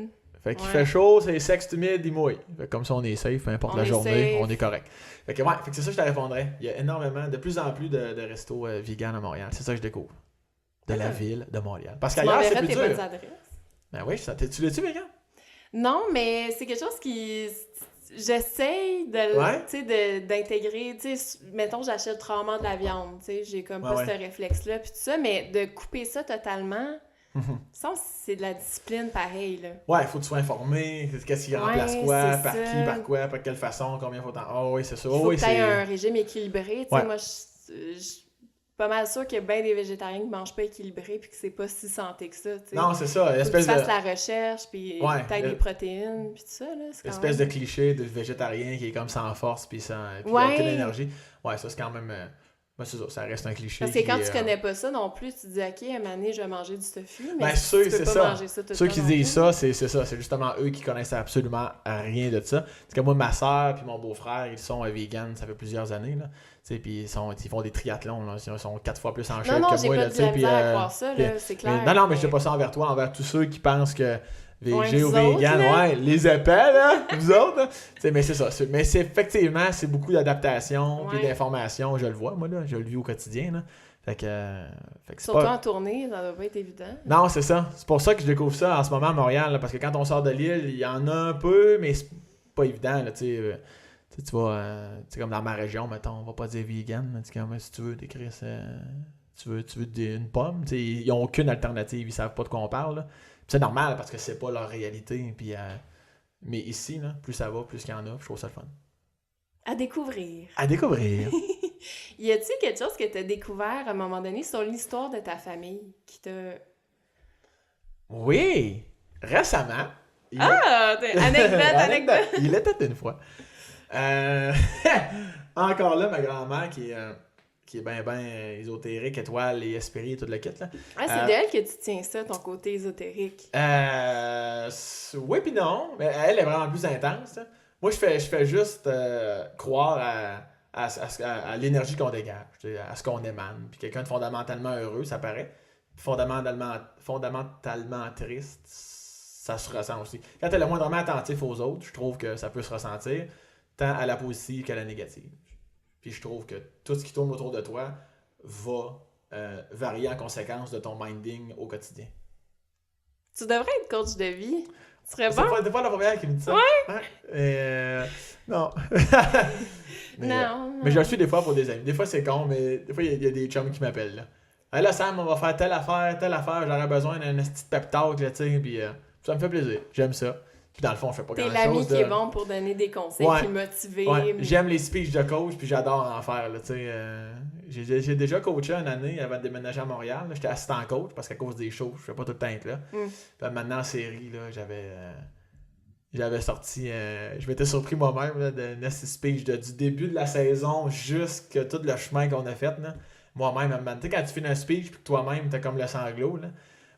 Fait qu'il fait chaud, c'est sec, c'est humide, il mouille. Fait que comme ça, on est safe, peu importe la journée, on est correct. Fait que ouais, fait que c'est ça que je te répondrais. Il y a énormément, de plus en plus de restos vegan à Montréal. C'est ça que je découvre. De la ville de Montréal. Parce qu'ailleurs, c'est plus dur. Bonnes adresses. Ben oui, tu l'as-tu vegan? Non, mais c'est quelque chose qui... J'essaye d'intégrer, tu sais, mettons, j'achète rarement de la viande, tu sais, j'ai comme pas ce réflexe-là, puis tout ça, mais de couper ça totalement, ça, c'est de la discipline pareil, là. Ouais, il faut que tu sois informé, qu'est-ce qui remplace quoi, par qui, par quoi, par quelle façon, combien faut t'en... Oh oui, c'est ça. Il faut que tu aies un régime équilibré, tu sais, moi, je suis pas mal sûre qu'il y a bien des végétariens qui mangent pas équilibré puis que c'est pas si santé que ça, tu sais. Non, c'est ça, espèce de... tu fasses la recherche, puis t'aies des protéines, puis tout ça, là, c'est espèce de cliché de végétarien qui est comme sans force, puis aucune énergie. Ouais, ça, c'est quand même... c'est ça reste un cliché. Parce que quand tu connais pas ça non plus, tu te dis, OK, à un moment donné, je vais manger du tofu, mais ben, tu peux pas manger ça tout le temps. Ceux qui disent ça, c'est ça. C'est justement eux qui connaissent absolument rien de ça. Parce que moi, ma soeur puis mon beau-frère, ils sont vegan, ça fait plusieurs années, là. Puis ils font des triathlons, là. Ils sont 4 fois plus en shape que moi. Non, j'ai pas de la misère à croire ça, là, c'est clair. Non, mais je dis pas ça envers toi, envers tous ceux qui pensent que végé ou vegan, là. les épais, là, vous autres, là. Mais c'est ça. Mais effectivement, c'est beaucoup d'adaptation puis d'information, je le vois, moi, là. Je le vis au quotidien, là. Fait que surtout en tournée, ça doit pas être évident. Non, c'est ça. C'est pour ça que je découvre ça en ce moment à Montréal, là, parce que quand on sort de l'île, il y en a un peu, mais c'est pas évident, là, tu sais. Tu vas, comme dans ma région, mettons, on va pas dire vegan, mais si tu veux décrire ça, tu veux une pomme, ils n'ont aucune alternative, ils savent pas de quoi on parle. Là. C'est normal parce que c'est pas leur réalité. Puis, mais ici, là, plus ça va, plus qu'il y en a, je trouve ça le fun. À découvrir. À découvrir. Y a-t-il quelque chose que tu as découvert à un moment donné sur l'histoire de ta famille qui t'a... Oui! Récemment. Anecdote! Il était une fois. Encore là, ma grand-mère qui est bien ésotérique, étoile et esprit et tout le kit. Là. Ah, c'est d'elle que tu tiens ça, ton côté ésotérique. Oui puis non, mais elle est vraiment plus intense. Là. Moi, je fais juste croire à l'énergie qu'on dégage, à ce qu'on émane. Puis quelqu'un de fondamentalement heureux, ça paraît. Fondamentalement triste, ça se ressent aussi. Quand tu es le moindrement attentif aux autres, je trouve que ça peut se ressentir, tant à la positive qu'à la négative. Puis je trouve que tout ce qui tourne autour de toi va varier en conséquence de ton minding au quotidien. Tu devrais être coach de vie. Tu serais bon? C'est pas la première qui me dit ça. Ouais? Non. Non. Mais je le suis des fois pour des amis. Des fois, c'est con, mais des fois, il y a des chums qui m'appellent. Là. Hey, là, Sam, on va faire telle affaire, j'aurais besoin d'un petit pep talk, là, tu sais, puis ça me fait plaisir. J'aime ça. Puis dans le fond, je fais pas grand-chose. T'es l'ami qui est bon pour donner des conseils, puis motiver. Ouais. J'aime les speeches de coach, puis j'adore en faire, là, tu sais. J'ai déjà coaché une année avant de déménager à Montréal. J'étais assistant coach, parce qu'à cause des shows, je fais pas tout le temps être là. Puis maintenant, en série, là, j'avais sorti... je m'étais surpris moi-même là, de speech du début de la saison jusqu'à tout le chemin qu'on a fait, là. Moi-même, tu sais, quand tu finis un speech puis que toi-même, t'as comme le sanglot, là,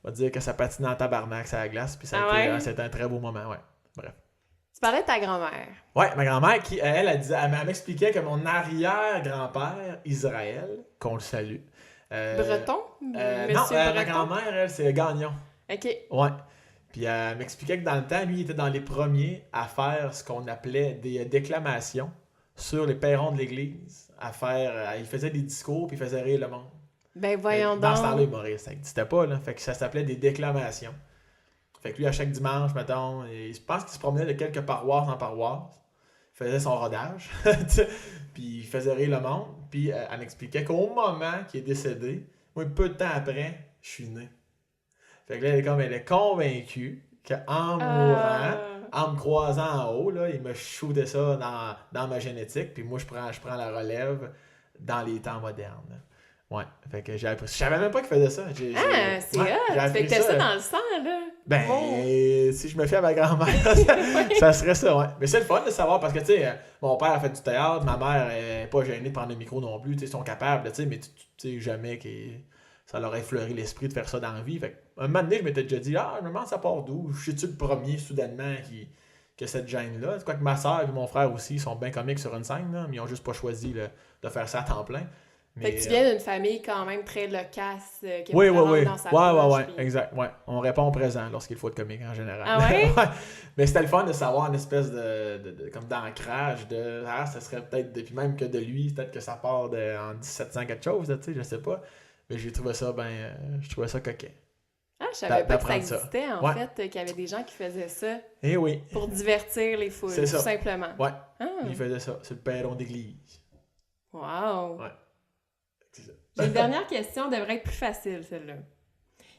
on va te dire que ça patine en tabarnak, ça glace, puis c'était un très beau moment, ouais. Bref. Tu parlais de ta grand-mère. Ouais, ma grand-mère, qui, elle m'expliquait que mon arrière-grand-père, Israël, qu'on le salue. Breton? Non, ma grand-mère, elle, c'est Gagnon. OK. Ouais. Puis elle m'expliquait que dans le temps, lui, il était dans les premiers à faire ce qu'on appelait des déclamations sur les perrons de l'église. Il faisait des discours puis il faisait rire le monde. Ben voyons donc. Dans ce temps-là, humoriste, ça n'existait pas, là. Fait que ça s'appelait des déclamations. Fait que lui, à chaque dimanche, mettons, je pense qu'il se promenait de quelques paroisses en paroisse. Il faisait son rodage. Puis il faisait rire le monde. Puis elle m'expliquait qu'au moment qu'il est décédé, moi, peu de temps après, je suis né. Fait que là, elle est convaincue qu'en mourant, en me croisant en haut, là, il me shootait ça dans ma génétique, puis moi, je prends la relève dans les temps modernes. Là. Ouais, fait que j'ai appris ça. Je savais même pas qu'il faisait ça. C'est hot! Fait que t'as ça dans le sang, là. Ben, si je me fie à ma grand-mère, ça serait ça, ouais. Mais c'est le fun de savoir, parce que, tu sais, mon père a fait du théâtre, ma mère est pas gênée de prendre le micro non plus, tu sais, ils sont capables, tu sais, mais tu sais jamais ça leur a effleuré l'esprit de faire ça dans la vie. Fait que, un moment donné, je m'étais déjà dit, je me demande ça part d'où? Je suis-tu le premier, soudainement, qui a cette gêne-là? C'est quoi que ma soeur et mon frère aussi, ils sont bien comiques sur une scène, là, mais ils ont juste pas choisi de faire ça à temps plein. Mais, fait que tu viens d'une famille quand même très loquace, qui est oui, dans sa poche, puis... exact, ouais. On répond au présent lorsqu'il faut être comique en général. Ah ouais? Ouais. Mais c'était le fun de savoir une espèce de comme d'ancrage ça serait peut-être depuis même que de lui, peut-être que ça part en 1700 quelque chose, tu sais, je sais pas. Mais j'ai trouvé ça je trouvais ça coquet. Ah, je savais pas que ça existait, en fait, qu'il y avait des gens qui faisaient ça. Eh oui. Pour divertir les foules, tout simplement. Ouais. Ils faisaient ça. C'est le perron d'église. Wow. Ouais. J'ai une dernière question, devrait être plus facile, celle-là.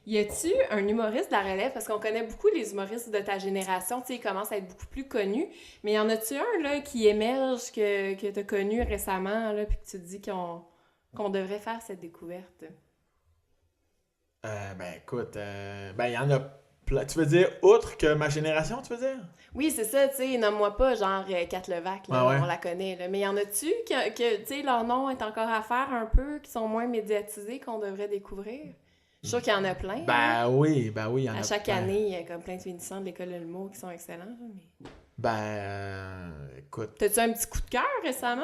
Y a-tu un humoriste de la relève? Parce qu'on connaît beaucoup les humoristes de ta génération, tu sais, ils commencent à être beaucoup plus connus. Mais y en a-tu un, là, qui émerge, que t'as connu récemment, là, puis que tu te dis qu'on devrait faire cette découverte? Écoute, il y en a plein. Tu veux dire, outre que ma génération, tu veux dire? Oui, c'est ça, tu sais, nomme-moi pas, genre, Kat Levac, là, on la connaît, là. Mais y en a-tu que tu sais, leur nom est encore à faire un peu, qui sont moins médiatisés, qu'on devrait découvrir? Je suis sûre qu'il y en a plein. Oui, il y en a plein. À chaque année, il y a comme plein de finissants de l'école de l'humour qui sont excellents, là, mais... Écoute... T'as-tu un petit coup de cœur récemment?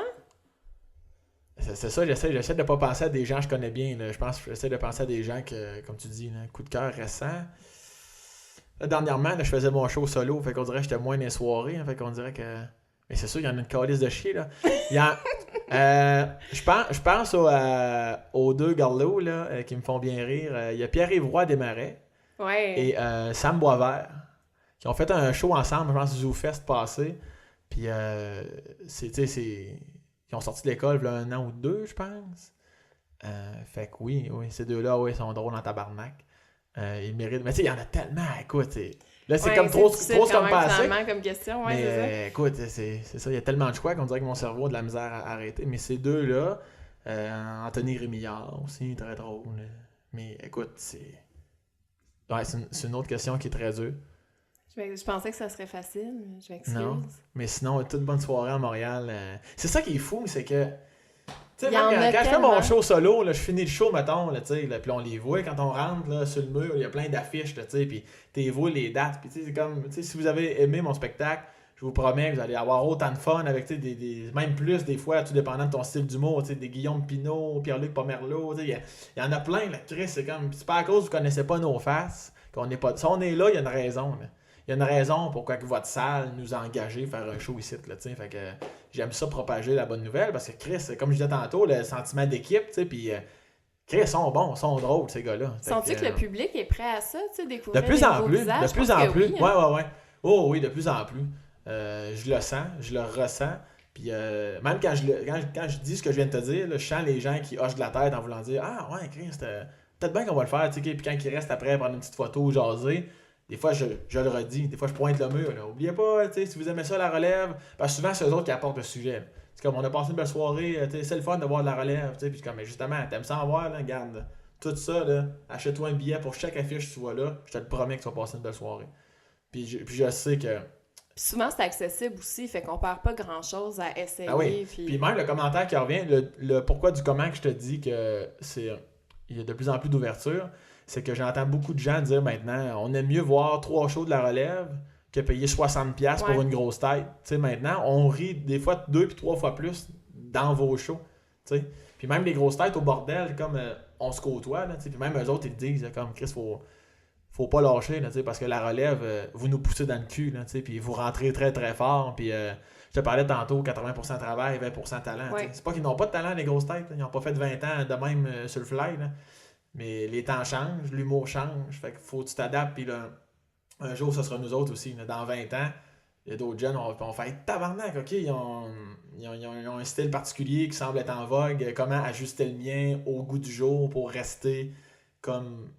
C'est ça, j'essaie de pas penser à des gens que je connais bien. Là. Je pense que j'essaie de penser à des gens que, comme tu dis, là, coup de cœur récent. Là, dernièrement, là, je faisais mon show solo, fait qu'on dirait que j'étais moins dans les soirées. Fait qu'on dirait que... Mais c'est sûr, il y en a une calice de chier, là. Je pense aux deux garlots là, qui me font bien rire. Il y a Pierre-Yves Roy Desmarais et Sam Boisvert qui ont fait un show ensemble, je pense, ZooFest passé. Puis, ils ont sorti de l'école il y a 1 an ou 2, je pense. Fait que oui, ces deux-là, ils sont drôles en tabarnak. Ils méritent. Mais tu sais, il y en a tellement, écoute. Là, c'est comme trop comme passé. Comme question, mais c'est ça. Écoute, c'est ça, il y a tellement de choix qu'on dirait que mon cerveau a de la misère à arrêter. Mais ces deux-là, Anthony Rémillard aussi, très drôle. Mais écoute, c'est une autre question qui est très dure. Je pensais que ça serait facile, mais je m'excuse. Non, mais sinon, toute bonne soirée à Montréal. C'est ça qui est fou, c'est que... Tu sais, quand je fais mon show solo, là, je finis le show, mettons, là, puis on les voit quand on rentre là, sur le mur, il y a plein d'affiches, puis t'es vois les dates, puis c'est comme, si vous avez aimé mon spectacle, je vous promets que vous allez avoir autant de fun avec, tu sais, même plus des fois, tout dépendant de ton style d'humour, tu sais, des Guillaume Pinot, Pierre-Luc Pomerleau, tu sais, il y en a plein, là, Chris, c'est pas à cause que vous connaissez pas nos faces, qu'on n'est pas... Si on est là, il y a une raison, là. Il y a une raison pourquoi que votre salle nous a engagés faire un show ici, là, tu sais, fait que j'aime ça propager la bonne nouvelle, parce que Chris, comme je disais tantôt, le sentiment d'équipe, tu sais, puis... Chris, sont bons, sont drôles, ces gars-là. Sens-tu que le public est prêt à ça, tu sais, découvrir de plus en plus, visages? de plus en plus. Oui, hein? Ouais. Oh oui, de plus en plus. Je le sens, je le ressens. Puis même quand je dis ce que je viens de te dire, là, je sens les gens qui hochent de la tête en voulant dire Ah ouais, Chris, peut-être bien qu'on va le faire. Tu sais, puis quand ils restent après prendre une petite photo ou jaser, des fois je le redis, des fois je pointe le mur. Là. Oubliez pas, tu sais, si vous aimez ça, la relève, parce que souvent c'est eux autres qui apportent le sujet. Là. C'est comme on a passé une belle soirée, c'est le fun de voir de la relève. Puis comme justement, t'aimes ça en voir, là, garde. Tout ça, là, achète-toi un billet pour chaque affiche que tu vois là, je te le promets que tu vas passer une belle soirée. Puis je sais que. Puis souvent, c'est accessible aussi, fait qu'on perd pas grand-chose à essayer. Ah oui. Puis même le commentaire qui revient, le pourquoi du comment que je te dis que il y a de plus en plus d'ouverture, c'est que j'entends beaucoup de gens dire maintenant, on aime mieux voir 3 shows de la relève que payer 60$ pour une grosse tête. Tu sais, maintenant, on rit des fois 2 puis 3 fois plus dans vos shows. Tu sais. Puis même les grosses têtes au bordel, comme on se côtoie, là, puis même eux autres, ils te disent, comme Chris, faut pas lâcher, là, parce que la relève, vous nous poussez dans le cul, là, puis vous rentrez très très fort. Puis je te parlais tantôt, 80% travail, 20% talent. Ouais. C'est pas qu'ils n'ont pas de talent, les grosses têtes. Là. Ils n'ont pas fait 20 ans de même sur le fly. Là. Mais les temps changent, l'humour change. Fait qu'il faut que tu t'adaptes. Puis là, un jour, ce sera nous autres aussi. Là. Dans 20 ans, il y a d'autres jeunes, on va faire tabarnak, ok, ils ont un style particulier qui semble être en vogue. Comment ajuster le mien au goût du jour pour rester comme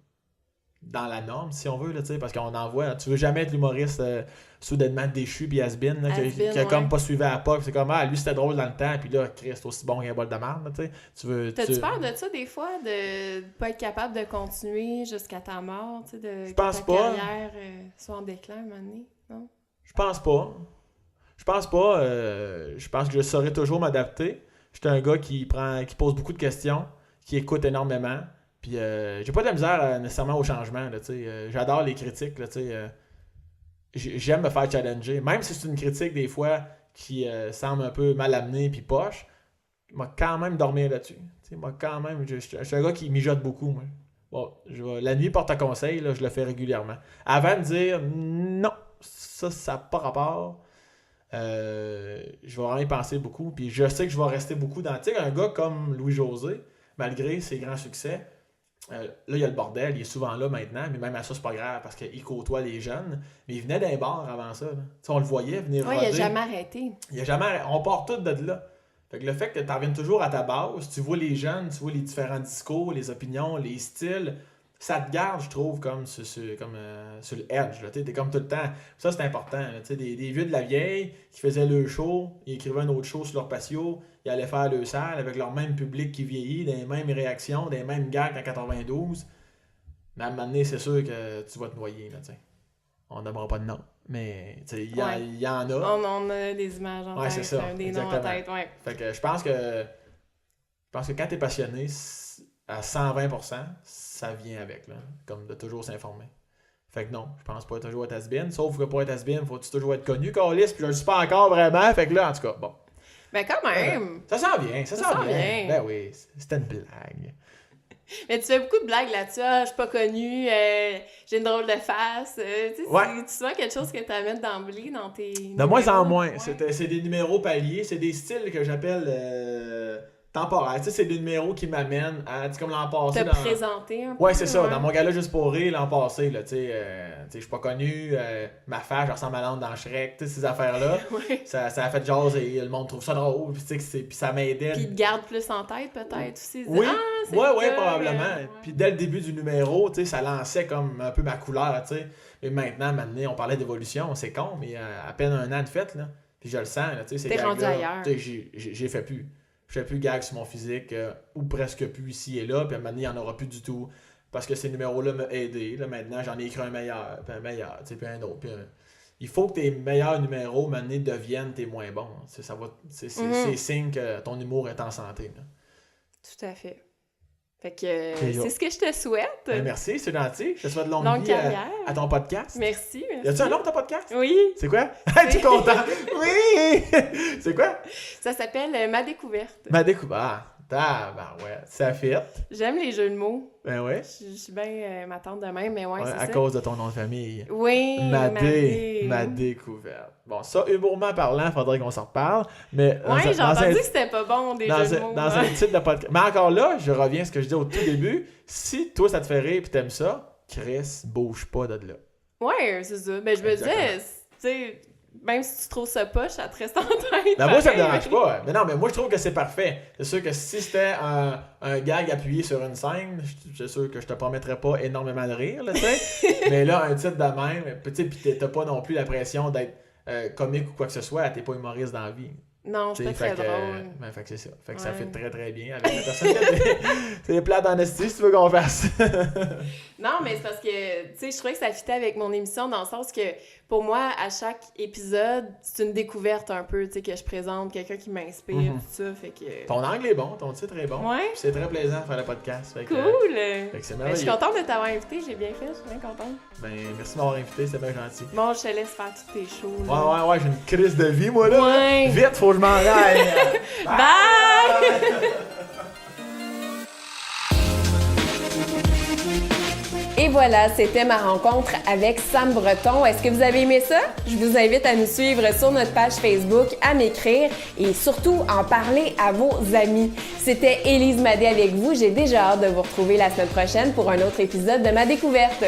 dans la norme, si on veut, là, parce qu'on en voit. Tu veux jamais être l'humoriste soudainement déchu puis has-been, qui a comme pas suivi à la POC. C'est comme, lui c'était drôle dans le temps, puis là, Chris, c'est aussi bon qu'un bol de merde. T'as-tu peur de ça des fois, de pas être capable de continuer jusqu'à ta mort, de je pense que ta pas. carrière soit en déclin à un moment donné, non? Je pense pas. Je pense pas. Je pense que je saurais toujours m'adapter. J'étais un gars qui pose beaucoup de questions, qui écoute énormément. Puis j'ai pas de la misère nécessairement au changement. Là, j'adore les critiques. Là, j'aime me faire challenger. Même si c'est une critique des fois qui semble un peu mal amenée puis poche, m'a quand même dormir là-dessus. Quand même, je suis un gars qui mijote beaucoup. Moi. Bon, la nuit porte à conseil, là, je le fais régulièrement. Avant de dire non, ça n'a pas rapport. Je vais vraiment y penser beaucoup. Puis je sais que je vais rester beaucoup dans. Tu sais, un gars comme Louis-José, malgré ses grands succès, là, il y a le bordel, il est souvent là maintenant, mais même à ça, c'est pas grave parce qu'il côtoie les jeunes. Mais il venait d'un bar avant ça. On le voyait venir roder. Il a jamais arrêté. On part tous de là. Fait que le fait que tu reviennes toujours à ta base, tu vois les jeunes, tu vois les différents discours, les opinions, les styles, ça te garde, je trouve, comme sur le edge. T'es comme tout le temps. Ça, c'est important. Des vieux de la vieille qui faisaient le show, ils écrivaient un autre show sur leur patio, ils allaient faire le salle avec leur même public qui vieillit, des mêmes réactions, des mêmes gags en 92. Mais à un moment donné, c'est sûr que tu vas te noyer. Là, on n'aimera pas de nom. Mais il y en a. On a des images en tête, c'est ça, des exactement. noms en tête. Ouais. Fait que je pense que quand tu es passionné à 120%, ça vient avec, là, comme de toujours s'informer. Fait que non, je pense pas toujours être has-been. Sauf que pour être has-been, faut toujours être connu, Carlis, puis je le suis pas encore vraiment. Fait que là, en tout cas, bon. Ben quand même! Ça s'en vient, ça s'en vient. Vient. Ben oui, c'était une blague. Mais tu fais beaucoup de blagues là-dessus. Je suis pas connue, j'ai une drôle de face. C'est souvent quelque chose que tu amènes d'emblée dans tes. De moins en moins. Ouais. C'est des numéros paliers, c'est des styles que j'appelle temporaires. C'est des numéros qui m'amènent à. Comme l'an passé. Te présenter un peu. Ouais, c'est ça. Dans mon gala juste pour rire l'an passé, là, je suis pas connu, ma face, je ressemble à l'âne dans Shrek, ces affaires-là. Ouais. Ça a fait jaser, le monde trouve ça drôle, puis ça m'aidait. Puis ils te gardent plus en tête, peut-être aussi. Oui, ouais, probablement. Ouais. Puis dès le début du numéro, ça lançait comme un peu ma couleur, Et maintenant, on parlait d'évolution, c'est con, mais à peine un an de fête, là. Puis je le sens, là, T'es rendu ailleurs. J'ai fait plus. Je fais plus gag sur mon physique, ou presque plus ici et là, puis à un moment donné, il n'y en aura plus du tout. Parce que ces numéros-là m'ont aidé. Là, maintenant, j'en ai écrit un meilleur, puis un autre. Il faut que tes meilleurs numéros, maintenant, deviennent tes moins bons. C'est signe que ton humour est en santé. Là. Tout à fait. Fait que c'est ce que je te souhaite. Ben, merci, c'est gentil. Je te souhaite longue vie carrière. À ton podcast. Merci. Y a-tu un nom de ton podcast? Oui. C'est quoi? Es-tu content? Oui! C'est quoi? Ça s'appelle Ma découverte. Ma découverte. Ah, ben ouais, ça fit. J'aime les jeux de mots. Ben ouais. Je suis bien ma tante de même, mais ouais, c'est À ça. cause de ton nom de famille. Oui, Ma découverte. Bon, ça, humoureusement parlant, faudrait qu'on s'en reparle. Mais ouais, j'ai entendu que c'était pas bon, des jeux de mots. Dans un titre de podcast. Mais encore là, je reviens à ce que je disais au tout début. Si toi, ça te fait rire et t'aimes ça, Chris, bouge pas de là. Ouais, c'est ça. Ben, je me disais, tu sais, même si tu trouves ça poche, ça te reste en tête. Ben, moi, ça me dérange pas. Mais non, mais moi, je trouve que c'est parfait. C'est sûr que si c'était un gag appuyé sur une scène, c'est sûr que je te promettrais pas énormément de rire, là, tu sais. Mais là, un titre de même, tu sais, pis t'as pas non plus la pression d'être comique ou quoi que ce soit, t'es pas humoriste dans la vie. Non, je suis pas très drôle. Ben, fait que c'est ça. Fait que ça fait très très bien avec la personne. C'est plat dans si tu veux qu'on fasse. Non, mais c'est parce que, tu sais, je trouvais que ça fitait avec mon émission dans le sens que, pour moi, à chaque épisode, c'est une découverte un peu, tu sais, que je présente, quelqu'un qui m'inspire, tout ça, fait que... Ton angle est bon, ton titre est bon. Ouais. C'est très plaisant de faire le podcast. Fait que, cool! Fait que c'est je suis contente de t'avoir invité, j'ai bien fait, je suis bien contente. Ben, merci de m'avoir invité, c'est bien gentil. Bon, je te laisse faire tous tes shows, là. Ouais, j'ai une crise de vie, moi, là. Ouais. Vite, faut que je m'en aille. Bye! Et voilà, c'était ma rencontre avec Sam Breton. Est-ce que vous avez aimé ça? Je vous invite à nous suivre sur notre page Facebook, à m'écrire et surtout en parler à vos amis. C'était Élise Madé avec vous. J'ai déjà hâte de vous retrouver la semaine prochaine pour un autre épisode de Ma Découverte.